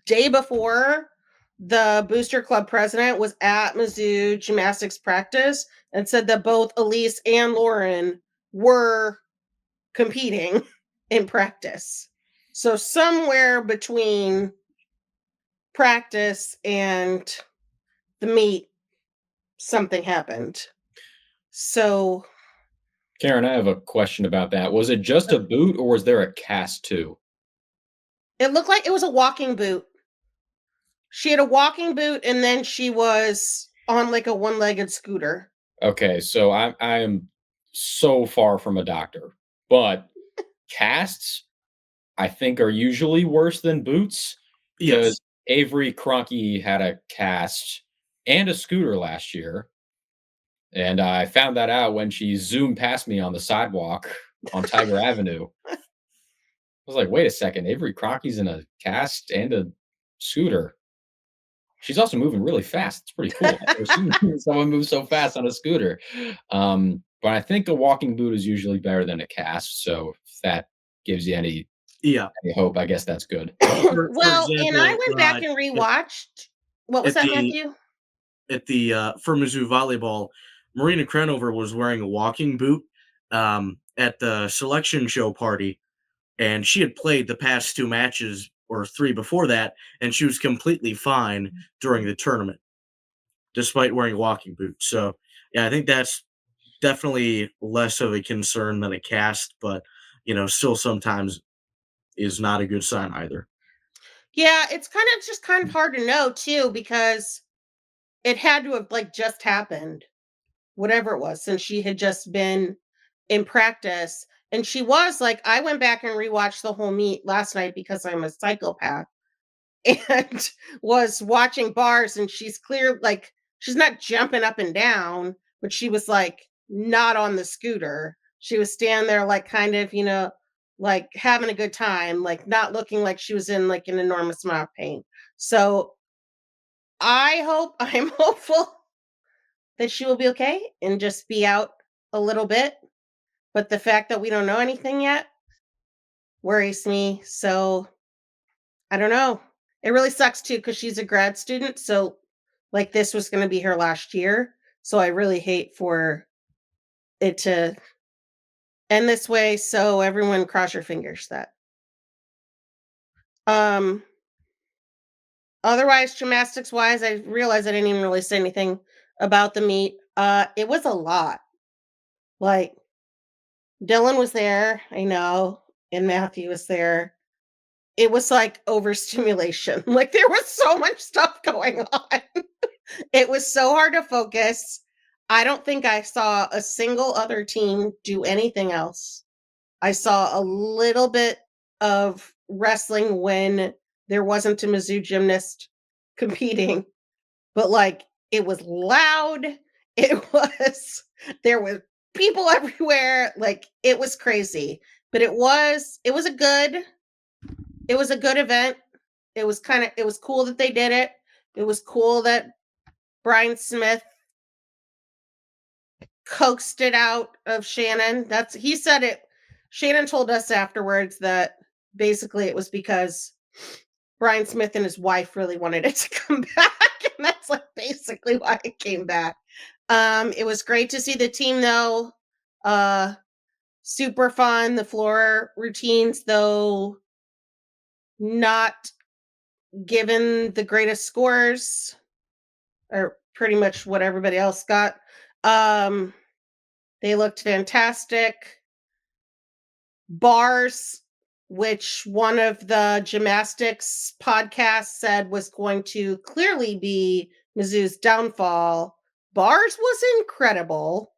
A: day before, the Booster Club president was at Mizzou gymnastics practice and said that both Elise and Lauren were competing in practice. So somewhere between practice and the meet, something happened. So
D: Karen, I have a question about that. Was it just a boot or was there a cast too?
A: it looked like it was a walking boot. She had a walking boot and then she was on like a one-legged scooter.
D: Okay, so I'm so far from a doctor, but casts I think are usually worse than boots
C: Yes.
D: because Avery Cronky had a cast and a scooter last year. And I found that out when she zoomed past me on the sidewalk on Tiger Avenue. I was like, wait a second, Avery Crocky's in a cast and a scooter. She's also moving really fast. It's pretty cool. I've never seen someone move so fast on a scooter. But I think a walking boot is usually better than a cast. So if that gives you any
C: Yeah.
D: hope, I guess that's good.
A: Well, and I went back and
C: at-
A: rewatched. What was
C: at
A: that,
C: the-
A: Matthew?
C: at the for Mizzou volleyball, Marina Krenover was wearing a walking boot at the selection show party, and she had played the past 2 matches or 3 before that, and she was completely fine during the tournament, despite wearing a walking boot. So yeah, I think that's definitely less of a concern than a cast, but still sometimes is not a good sign either.
A: Yeah, it's kind of hard to know too, because it had to have like just happened, whatever it was, since she had just been in practice. And she was like, I went back and rewatched the whole meet last night because I'm a psychopath and was watching bars, and she's clear, like she's not jumping up and down, but she was like not on the scooter. She was standing there like kind of, like having a good time, like not looking like she was in like an enormous amount of pain. So I'm hopeful that she will be okay and just be out a little bit. But the fact that we don't know anything yet worries me. So I don't know. It really sucks too, because she's a grad student. So like this was going to be her last year. So I really hate for it to end this way. So everyone cross your fingers that. Otherwise, gymnastics wise, I realized I didn't even really say anything about the meet. It was a lot. Like Dylan was there, I know, and Matthew was there. It was like overstimulation. Like there was so much stuff going on. It was so hard to focus. I don't think I saw a single other team do anything else. I saw a little bit of wrestling when there wasn't a Mizzou gymnast competing, but like it was loud. There were people everywhere. Like it was crazy, but it was a good event. It was cool that they did it. It was cool that Brian Smith coaxed it out of Shannon. He said it. Shannon told us afterwards that basically it was because Brian Smith and his wife really wanted it to come back. And that's like basically why it came back. It was great to see the team though. Super fun. The floor routines, though not given the greatest scores, or pretty much what everybody else got. They looked fantastic. Bars, which one of the gymnastics podcasts said was going to clearly be Mizzou's downfall. Bars was incredible.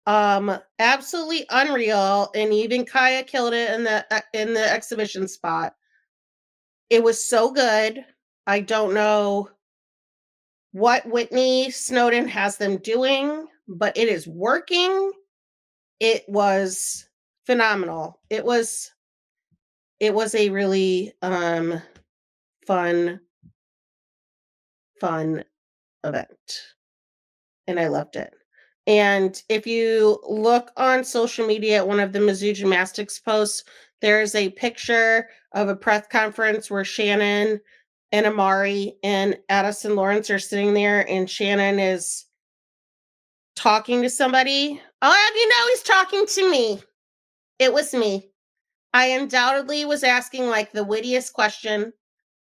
A: Absolutely unreal. And even Kaya killed it in the exhibition spot. It was so good. I don't know what Whitney Snowden has them doing, but it is working. It was phenomenal. It was a really fun event. And I loved it. And if you look on social media at one of the Mizzou gymnastics posts, there's a picture of a press conference where Shannon and Amari and Addison Lawrence are sitting there, and Shannon is talking to somebody. I'll have you know he's talking to me. It was me. I undoubtedly was asking like the wittiest question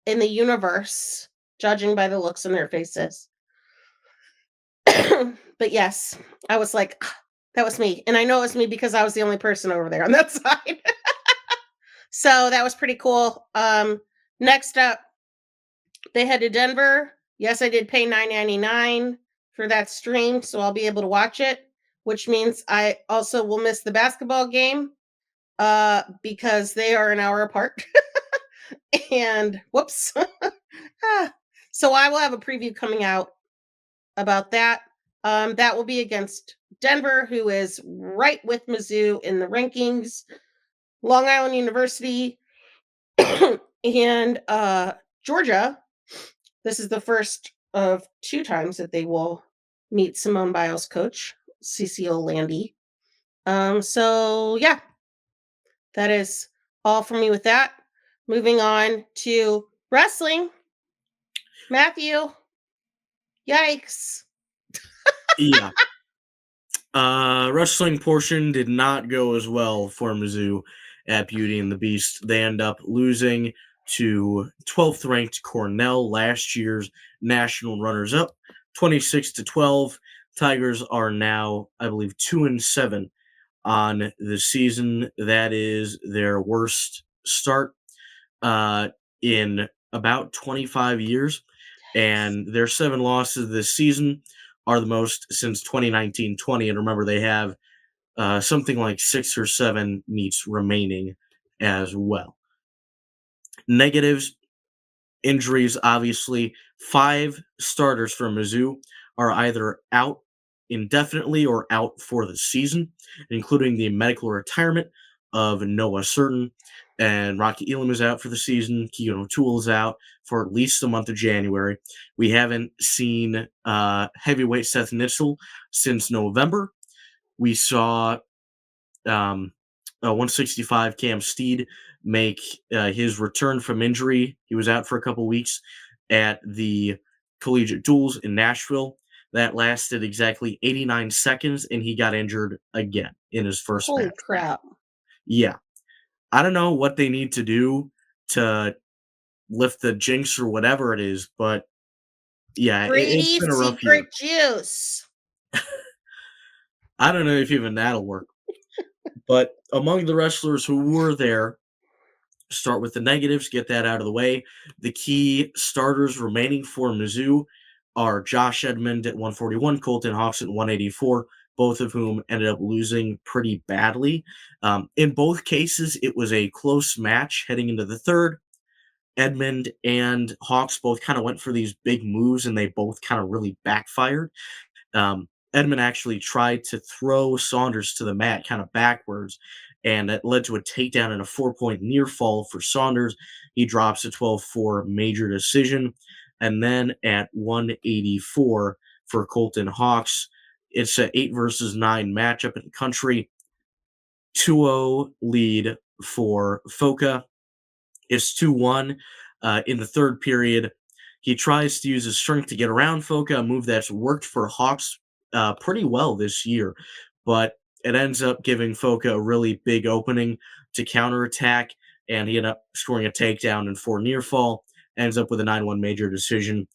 A: in the universe, judging by the looks on their faces. But yes, I was like, that was me. And I know it was me because I was the only person over there on that side. So that was pretty cool. Next up, they head to Denver. Yes, I did pay $9.99 for that stream, so I'll be able to watch it, which means I also will miss the basketball game because they are an hour apart. And whoops. So I will have a preview coming out about that. That will be against Denver, who is right with Mizzou in the rankings, Long Island University, and Georgia. This is the first of 2 times that they will meet Simone Biles' coach, Cecile Landy. So yeah, that is all for me with that. Moving on to wrestling. Matthew, yikes.
C: Yeah. Wrestling portion did not go as well for Mizzou at Beauty and the Beast. They end up losing to 12th ranked Cornell, last year's national runners-up, 26-12. Tigers are now, I believe, 2-7 on the season. That is their worst start in about 25 years, and their 7 losses this season are the most since 2019-20. And remember, they have something like 6 or 7 meets remaining as well. Negatives, injuries, obviously. 5 starters for Mizzou are either out indefinitely or out for the season, including the medical retirement of Noah Certain, and Rocky Elam is out for the season. Keegan O'Toole is out for at least the month of January. We haven't seen heavyweight Seth Nitzel since November. We saw 165 Cam Steed make his return from injury. He was out for a couple weeks at the collegiate duels in Nashville. That lasted exactly 89 seconds, and he got injured again in his first
A: Holy
C: match.
A: crap.
C: Yeah. I don't know what they need to do to lift the jinx or whatever it is, but yeah, it's
A: Brady's
C: been a rough year.
A: secret juice.
C: I don't know if even that'll work. But among the wrestlers who were there, start with the negatives, get that out of the way. The key starters remaining for Mizzou are Josh Edmond at 141, Colton Hawks at 184, both of whom ended up losing pretty badly. In both cases, it was a close match heading into the third. Edmond and Hawks both kind of went for these big moves, and they both kind of really backfired. Edmond actually tried to throw Saunders to the mat kind of backwards, and it led to a takedown and a 4-point near fall for Saunders. He drops a 12-4 major decision. And then at 184 for Colton Hawks, it's an 8 versus 9 matchup in the country. 2-0 lead for Foca. It's 2-1 in the third period. He tries to use his strength to get around Foca, a move that's worked for Hawks pretty well this year, but it ends up giving Foca a really big opening to counterattack, and he ended up scoring a takedown and 4 near fall, ends up with a 9-1 major decision.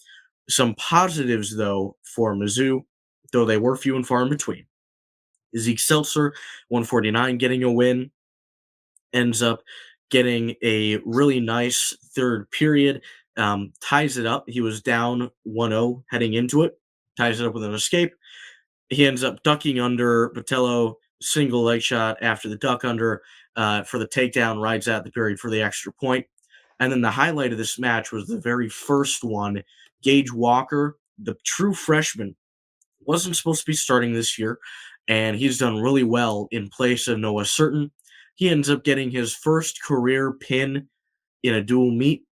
C: Some positives, though, for Mizzou, though they were few and far in between. Zeke Seltzer, 149, getting a win, ends up getting a really nice third period, ties it up. He was down 1-0 heading into it, ties it up with an escape. He ends up ducking under Botello, single leg shot after the duck under for the takedown, rides out the period for the extra point. And then the highlight of this match was the very first one. Gage Walker, the true freshman, wasn't supposed to be starting this year, and he's done really well in place of Noah Certain. He ends up getting his first career pin in a dual meet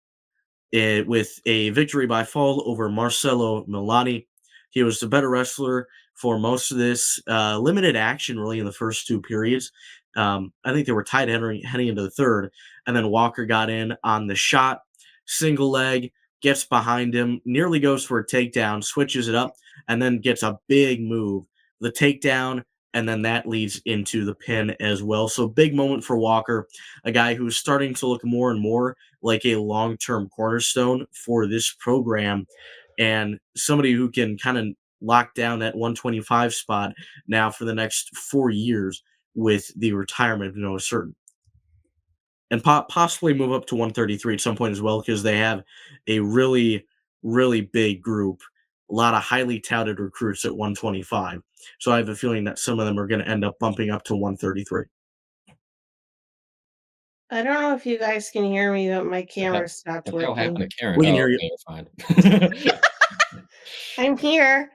C: with a victory by fall over Marcelo Milani. He was the better wrestler for most of this. Limited action, really, in the first 2 periods. I think they were tied heading into the third, and then Walker got in on the shot, single leg, gets behind him, nearly goes for a takedown, switches it up, and then gets a big move. The takedown, and then that leads into the pin as well. So big moment for Walker, a guy who's starting to look more and more like a long-term cornerstone for this program, and somebody who can kind of lock down that 125 spot now for the next 4 years with the retirement of Noah Certain. And possibly move up to 133 at some point as well, because they have a really, really big group, a lot of highly touted recruits at 125. So I have a feeling that some of them are going to end up bumping up to 133.
A: I don't know if you guys can hear me, but my camera stopped
D: What the hell happened
A: working.
D: to Karen?
C: We can hear you.
D: Okay, you're fine.
A: I'm here.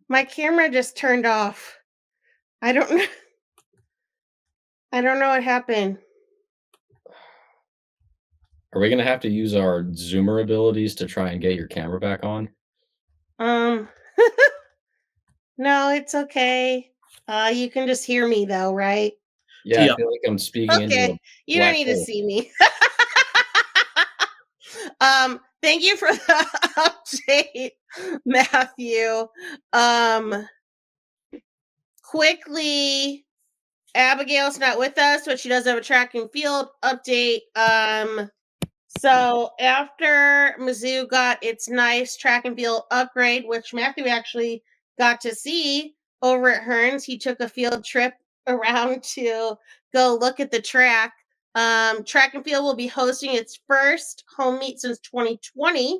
A: My camera just turned off. I don't know. I don't know what happened.
D: Are we gonna have to use our Zoomer abilities to try and get your camera back on?
A: No, it's okay. You can just hear me though, right?
D: Yeah,
C: Yeah.
D: I feel like I'm speaking into
A: Okay.
D: a
A: You don't
D: black
A: need to
D: hole.
A: see me. Thank you for the update, Matthew. Quickly, Abigail's not with us, but she does have a track and field update. So after Mizzou got its nice track and field upgrade, which Matthew actually got to see over at Hearnes, he took a field trip around to go look at the track. Track and field will be hosting its first home meet since 2020.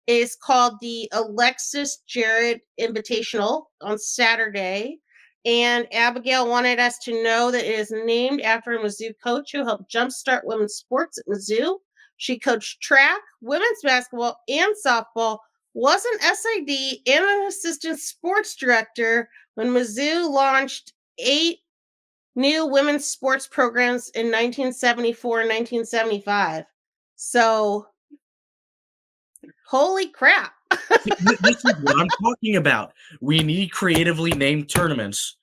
A: It is called the Alexis Jarrett Invitational on Saturday. And Abigail wanted us to know that it is named after a Mizzou coach who helped jumpstart women's sports at Mizzou. She coached track, women's basketball, and softball, was an SID and an assistant sports director when Mizzou launched 8 new women's sports programs in 1974 and 1975. So, holy crap.
C: This is what I'm talking about. We need creatively named tournaments.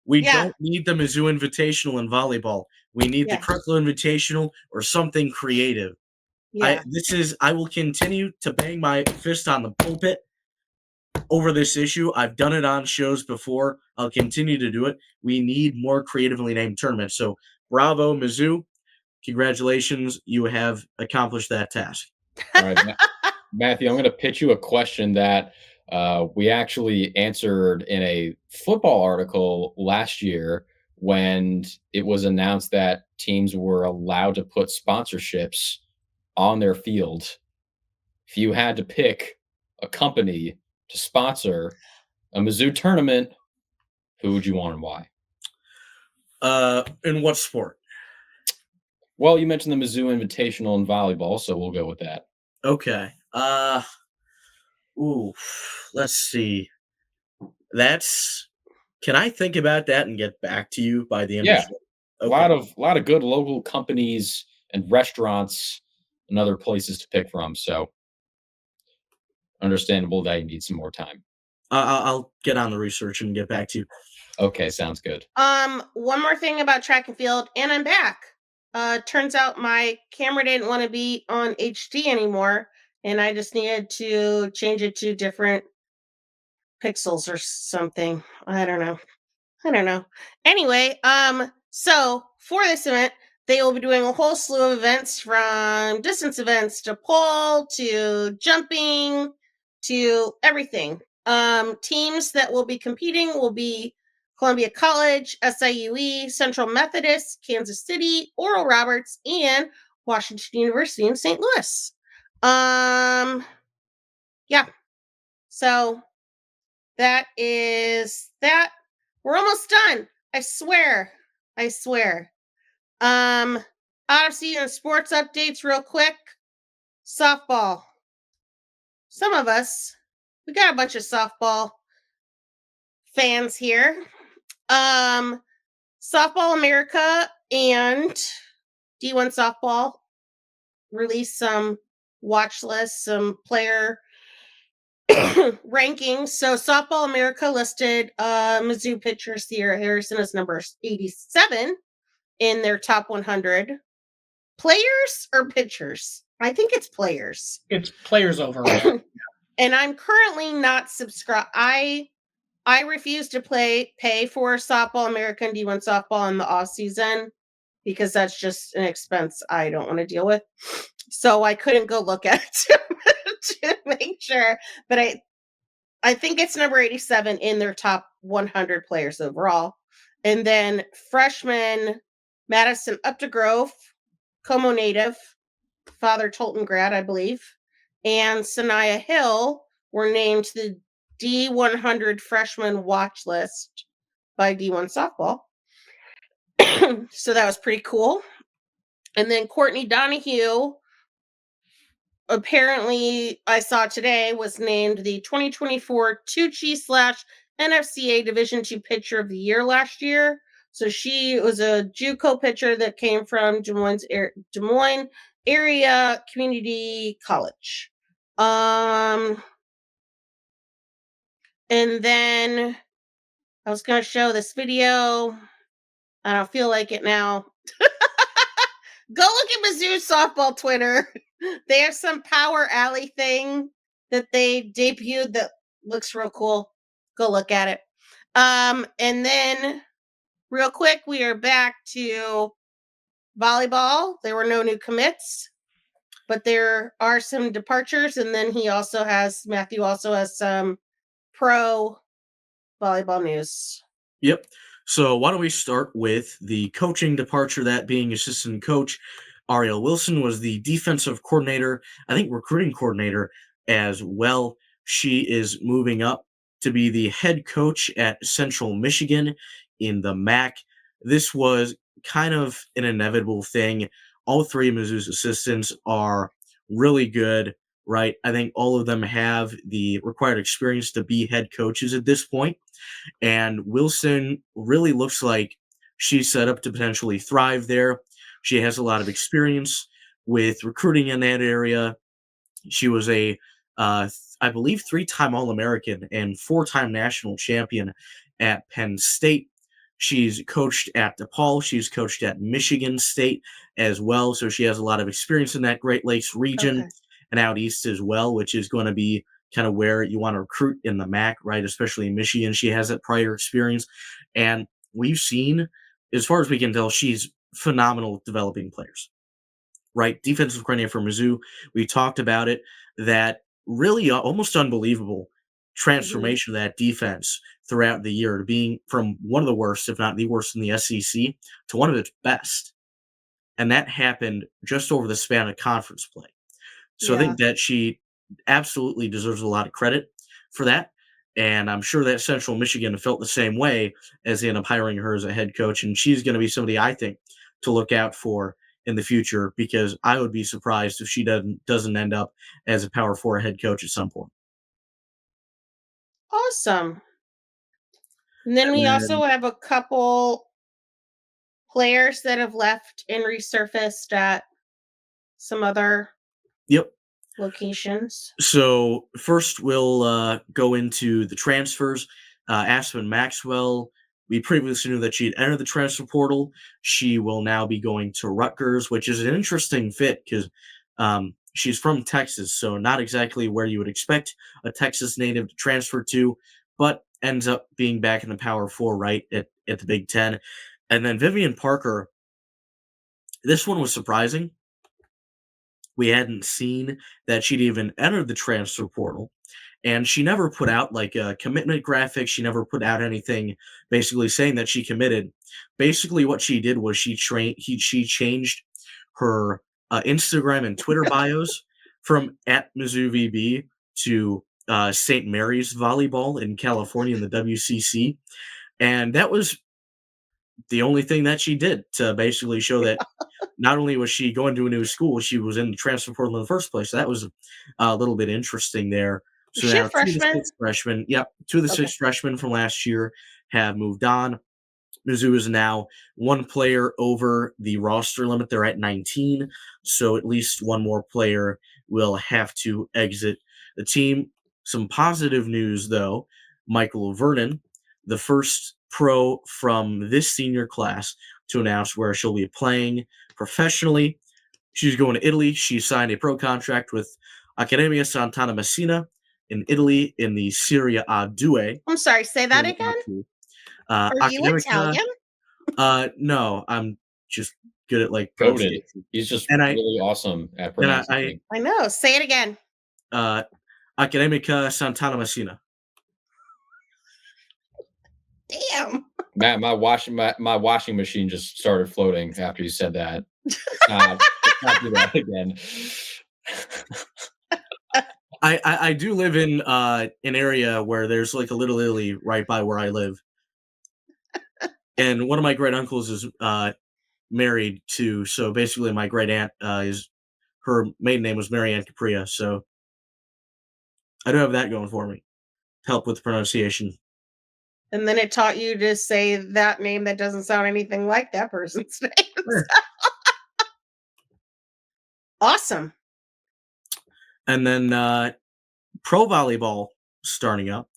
C: We don't need the Mizzou Invitational in volleyball. We need the Crutchlow Invitational or something creative.
A: Yeah.
C: I will continue to bang my fist on the pulpit over this issue. I've done it on shows before. I'll continue to do it. We need more creatively named tournaments. So bravo, Mizzou. Congratulations. You have accomplished that task.
D: All right, Matthew, I'm going to pitch you a question that we actually answered in a football article last year when it was announced that teams were allowed to put sponsorships on their field. If you had to pick a company to sponsor a Mizzou tournament, who would you want and why?
C: In what sport?
D: Well, you mentioned the Mizzou Invitational in volleyball, so we'll go with that.
C: Okay. Let's see. Can I think about that and get back to you by the end of the show? Okay.
D: A lot of good local companies and restaurants and other places to pick from. So understandable that you need some more time.
C: I'll get on the research and get back to you.
D: Okay, sounds good.
A: One more thing about track and field, and I'm back. Turns out my camera didn't want to be on HD anymore, and I just needed to change it to different pixels or something. I don't know. Anyway, so for this event, they will be doing a whole slew of events, from distance events to pole to jumping to everything. Teams that will be competing will be Columbia College, SIUE, Central Methodist, Kansas City, Oral Roberts, and Washington University in St. Louis. Yeah. So that is that. We're almost done. I swear. Out of season sports updates real quick. Softball. Some of us, we got a bunch of softball fans here. Softball America and D1 Softball released some watch lists, some player rankings. So Softball America listed Mizzou pitcher Sierra Harrison as number 87 in their top 100. Players or pitchers? I think it's players.
E: It's players overall.
A: And I'm currently not subscribed. I I refuse to pay for softball, American D1 softball in the off season because that's just an expense I don't want to deal with. So I couldn't go look at it to make sure. But I think it's number 87 in their top 100 players overall. And then freshman Madison Updegrove, Como native, father Tolton grad, I believe, and Sanaya Hill were named to the D100 freshman watch list by D1 softball. So that was pretty cool. And then Courtney Donahue, apparently I saw today, was named the 2024 Tucci/NFCA Division II Pitcher of the Year last year. So she was a JUCO pitcher that came from Des Moines area community college. And then I was going to show this video. I don't feel like it now. Go look at Mizzou softball Twitter. They have some Power Alley thing that they debuted that looks real cool. Go look at it. And then real quick, we are back to volleyball. There were no new commits, but there are some departures. And then Matthew also has some pro volleyball news.
C: Yep. So why don't we start with the coaching departure, that being assistant coach Ariel Wilson was the defensive coordinator, I think recruiting coordinator as well. She is moving up to be the head coach at Central Michigan in the MAC. This was kind of an inevitable thing. All three of Mizzou's assistants are really good, right? I think all of them have the required experience to be head coaches at this point. And Wilson really looks like she's set up to potentially thrive there. She has a lot of experience with recruiting in that area. She was I believe, 3-time All-American and 4-time national champion at Penn State. She's coached at DePaul. She's coached at Michigan State as well. So she has a lot of experience in that Great Lakes region and out east as well, which is going to be kind of where you want to recruit in the MAC, right? Especially in Michigan. She has that prior experience. And we've seen, as far as we can tell, she's phenomenal at developing players, right? Defensive coordinator for Mizzou. We talked about it, that really almost unbelievable transformation of that defense throughout the year, to being from one of the worst, if not the worst in the SEC, to one of its best. And that happened just over the span of conference play. So I think that she absolutely deserves a lot of credit for that. And I'm sure that Central Michigan felt the same way as they end up hiring her as a head coach. And she's going to be somebody, I think, to look out for in the future, because I would be surprised if she doesn't end up as a Power 4 head coach at some point.
A: Awesome. And then we also have a couple players that have left and resurfaced at some other locations.
C: So first we'll go into the transfers. Aspen Maxwell, we previously knew that she had entered the transfer portal. She will now be going to Rutgers, which is an interesting fit because she's from Texas, so not exactly where you would expect a Texas native to transfer to, but ends up being back in the Power 4, right, at the Big Ten. And then Vivian Parker, this one was surprising. We hadn't seen that she'd even entered the transfer portal. And she never put out like a commitment graphic. She never put out anything basically saying that she committed. Basically, what she did was she changed her Instagram and Twitter bios from @MizzouVB to St. Mary's Volleyball in California in the WCC. And that was the only thing that she did to basically show that not only was she going to a new school, she was in the transfer portal in the first place. So that was a little bit interesting there. So
A: Is she
C: now
A: a freshman?
C: two of the six freshmen from last year have moved on. Mizzou is now one player over the roster limit. They're at 19, so at least one more player will have to exit the team. Some positive news, though. Michael Vernon, the first pro from this senior class to announce where she'll be playing professionally. She's going to Italy. She signed a pro contract with Accademia Sant'Anna Messina in Italy in the Serie A2.
A: I'm sorry, say that again. Are you
C: Academica.
A: Italian?
C: No, I'm just good at like
D: Goated.
C: pronunciation.
D: He's just
C: And
D: really awesome at pronouncing things.
A: I know. Say it again.
C: Accademica Sant'Anna Messina.
A: Damn.
D: Matt, my washing machine just started floating after you said that. Let's not do that again.
C: I do live in an area where there's like a Little Italy right by where I live, and one of my great uncles is married to. So basically, my great aunt is her maiden name was Mary Ann Capria. So I do have that going for me. Help with the pronunciation.
A: And then it taught you to say that name that doesn't sound anything like that person's name.
C: Sure.
A: Awesome.
C: And then pro volleyball starting up.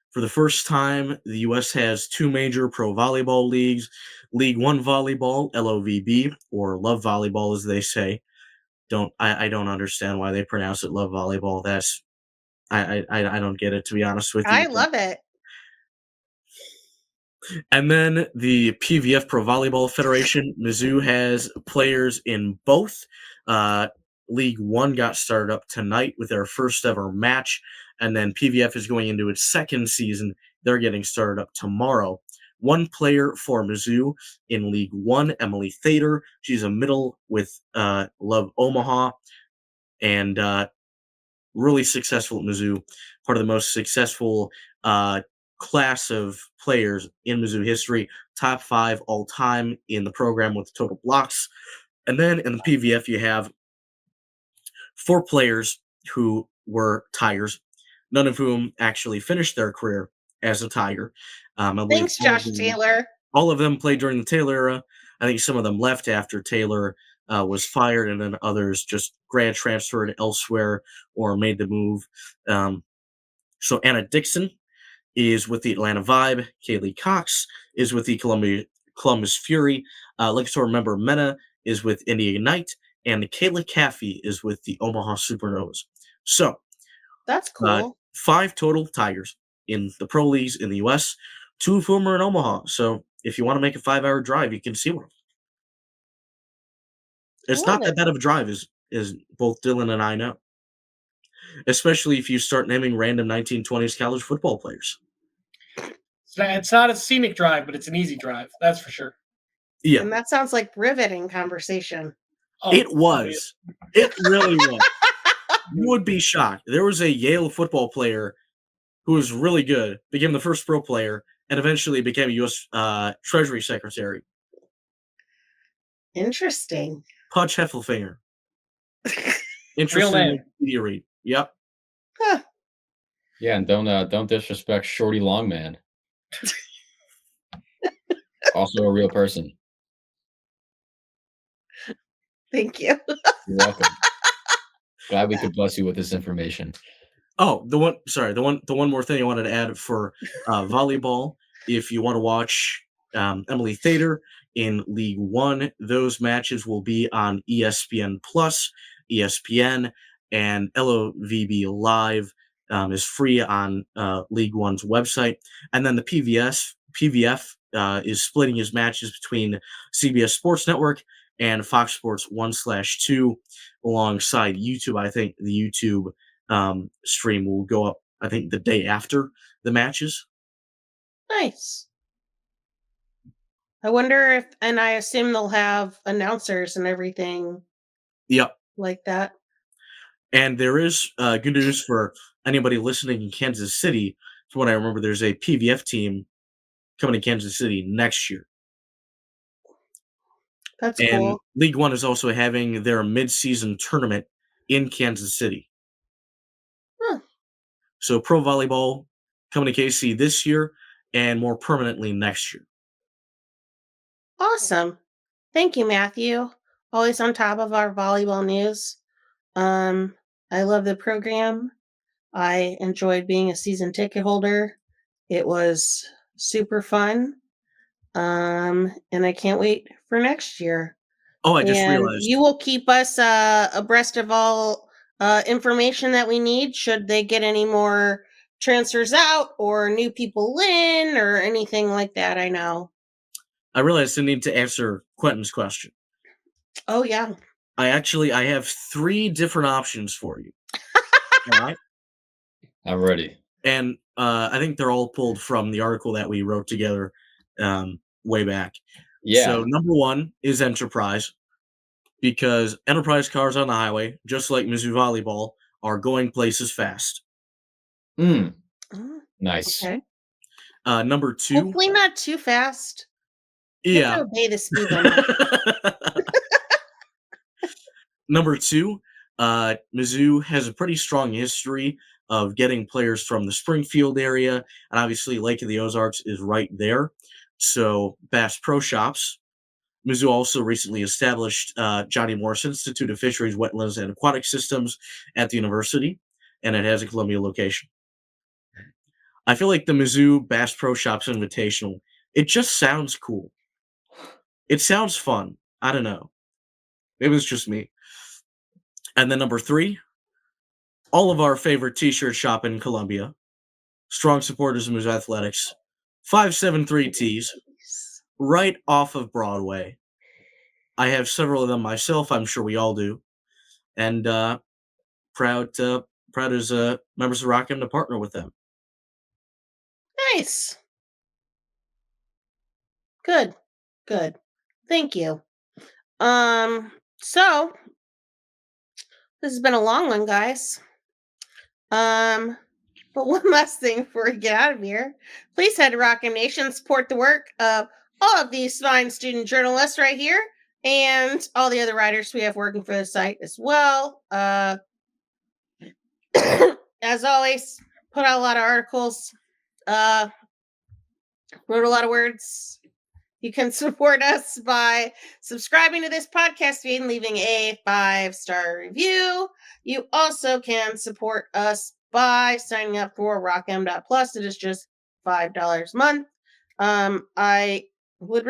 C: For the first time, the U.S. has two major pro volleyball leagues. League One Volleyball, LOVB, or Love Volleyball as they say. I don't understand why they pronounce it Love Volleyball. I don't get it, to be honest with you.
A: I love it.
C: And then the PVF Pro Volleyball Federation. Mizzou has players in both. League One got started up tonight with their first ever match, and then PVF is going into its second season. They're getting started up tomorrow. One player for Mizzou in League One, Emily Thader. She's a middle with Love Omaha, and really successful at Mizzou. Part of the most successful class of players in Mizzou history. Top 5 all time in the program with total blocks. And then in the PVF, you have 4 players who were Tigers, none of whom actually finished their career as a Tiger.
A: Thanks, Josh Taylor.
C: All of them played during the Taylor era. I think some of them left after Taylor was fired, and then others just grad transferred elsewhere or made the move. So Anna Dixon is with the Atlanta Vibe. Kaylee Cox is with the Columbus Fury. Ligator member Mena is with Indiana Knight. And Kayla Caffey is with the Omaha Supernovas. So
A: that's cool.
C: 5 total Tigers in the pro leagues in the U.S., 2 of whom are in Omaha. So if you want to make a 5-hour drive, you can see one. It's not that bad of a drive, as both Dylan and I know. Especially if you start naming random 1920s college football players.
E: It's not a scenic drive, but it's an easy drive. That's for sure.
C: Yeah.
A: And that sounds like riveting conversation.
C: Oh, it was. It really was. You would be shocked. There was a Yale football player who was really good, became the first pro player, and eventually became a U.S. Treasury Secretary.
A: Interesting.
C: Pudge Heffelfinger.
E: Real name.
C: Read. Yep.
A: Huh.
D: Yeah, and don't disrespect Shorty Longman. Also a real person.
A: Thank you.
D: You're welcome. Glad we could bless you with this information.
C: Oh, the one more thing I wanted to add for volleyball. If you want to watch Emily Thader in League One, those matches will be on ESPN Plus, ESPN, and LOVB Live is free on League One's website. And then the PVF is splitting his matches between CBS Sports Network and Fox Sports 1/2 alongside YouTube. I think the YouTube stream will go up, I think, the day after the matches.
A: Nice. I wonder if, and I assume they'll have announcers and everything.
C: Yep.
A: Like that.
C: And there is good news for anybody listening in Kansas City. From what I remember, there's a PVF team coming to Kansas City next year.
A: That's
C: and
A: cool.
C: League One is also having their mid-season tournament in Kansas City.
A: Huh.
C: So pro volleyball coming to KC this year and more permanently next year.
A: Awesome. Thank you, Matthew. Always on top of our volleyball news. I love the program. I enjoyed being a season ticket holder. It was super fun. And I can't wait for next year.
C: Oh, I just realized.
A: You will keep us abreast of all information that we need should they get any more transfers out or new people in or anything like that. I know.
C: I realized I need to answer Quentin's question.
A: Oh, yeah.
C: I have 3 different options for you. All right?
D: I'm ready.
C: And I think they're all pulled from the article that we wrote together way back.
D: Yeah.
C: So number 1 is Enterprise, because Enterprise cars on the highway, just like Mizzou volleyball, are going places fast.
A: Oh,
D: Nice.
A: okay.
C: Number 2.
A: Hopefully not too fast. You have
C: Yeah.
A: to obey the speed limit.
C: Number 2, Mizzou has a pretty strong history of getting players from the Springfield area, and obviously Lake of the Ozarks is right there. So Bass Pro Shops. Mizzou also recently established Johnny Morris Institute of Fisheries, Wetlands, and Aquatic Systems at the university, and it has a Columbia location. I feel like the Mizzou Bass Pro Shops Invitational, it just sounds cool. It sounds fun. I don't know. Maybe it's just me. And then number 3, all of our favorite t-shirt shop in Columbia, strong supporters of Mizzou Athletics, 573 Tees, right off of Broadway. I have several of them myself. I'm sure we all do. And proud as members of Rock M to partner with them.
A: Nice. Good. Thank you. So this has been a long one, guys. But one last thing before we get out of here, please head to Rock M Nation, support the work of all of these fine student journalists right here and all the other writers we have working for the site as well. As always, put out a lot of articles, wrote a lot of words. You can support us by subscribing to this podcast feed and leaving a 5-star review. You also can support us by signing up for RockM.Plus. It is just $5 a month. I would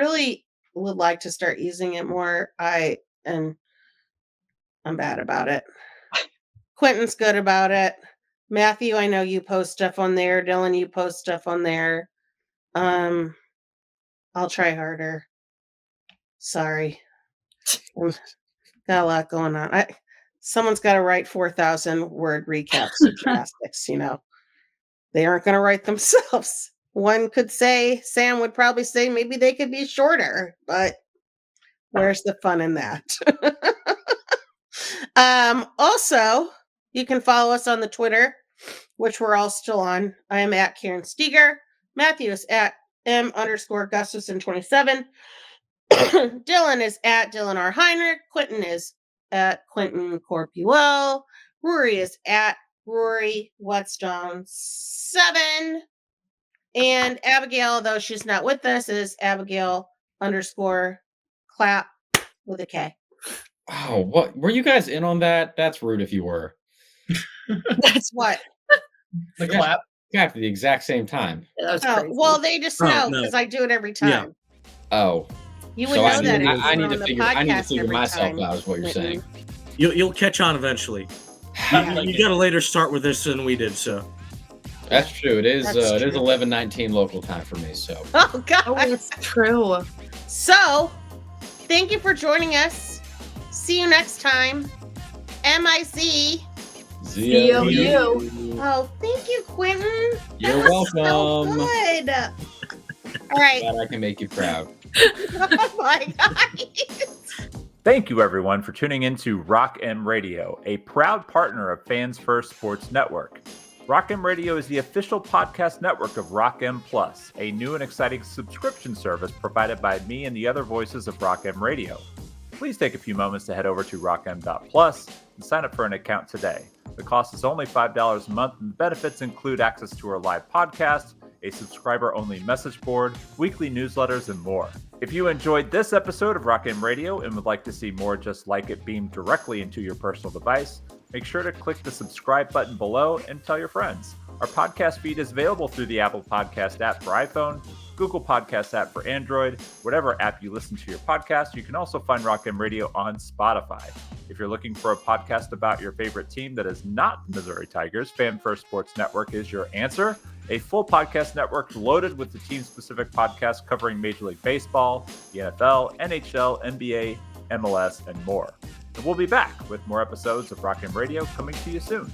A: like to start using it more. I'm bad about it. Quentin's good about it. Matthew, I know you post stuff on there. Dylan, you post stuff on there. I'll try harder. Sorry. Got a lot going on. Someone's got to write 4,000 word recaps of gymnastics, They aren't going to write themselves. One could say, Sam would probably say maybe they could be shorter, but where's the fun in that? Also, you can follow us on the Twitter, which we're all still on. I am at Karen Steger. Matthew is at M_Gustafson27. Dylan is at Dylan R. Heinrich. Quentin is at Quentin Corpuel. Rory is at Rory Whetstone7. And Abigail, though she's not with us, is Abigail_clap with a K.
D: Oh, what were you guys in on that? That's rude if you were.
A: That's what?
E: The clap.
D: At the exact same time.
B: That was crazy.
A: Well, they just know
C: no.
A: because I do it every time.
C: Yeah.
D: Oh.
A: You would
D: So
A: know
D: I
A: that
D: need,
A: if
D: I
A: you
D: need
A: were
D: to
A: on the
D: figure
A: podcast
D: myself
A: every
D: out, is what you're saying.
C: You'll catch on eventually. You got a later start with this than we did, so.
D: That's true. It is
A: That's true.
D: 11:19 local time for me, so.
A: Oh, God.
B: Oh, it's true.
A: So, thank you for joining us. See you next time. MIC.
B: ZOU.
A: Oh, thank you, Quentin.
D: You're
A: That was
D: welcome.
A: So good. All right.
D: Glad I can make you proud.
A: Bye, guys.
F: Thank you, everyone, for tuning in to Rock M Radio, a proud partner of Fans First Sports Network. Rock M Radio is the official podcast network of Rock M Plus, a new and exciting subscription service provided by me and the other voices of Rock M Radio. Please take a few moments to head over to rockm.plus and sign up for an account today. The cost is only $5 a month, and the benefits include access to our live podcast, a subscriber-only message board, weekly newsletters, and more. If you enjoyed this episode of Rock M Radio and would like to see more just like it beamed directly into your personal device, make sure to click the subscribe button below and tell your friends. Our podcast feed is available through the Apple Podcast app for iPhone, Google Podcasts app for Android, whatever app you listen to your podcast. You can also find Rock M Radio on Spotify. If you're looking for a podcast about your favorite team that is not the Missouri Tigers, Fan First Sports Network is your answer. A full podcast network loaded with the team-specific podcasts covering Major League Baseball, the NFL, NHL, NBA, MLS, and more. And we'll be back with more episodes of Rock M Radio coming to you soon.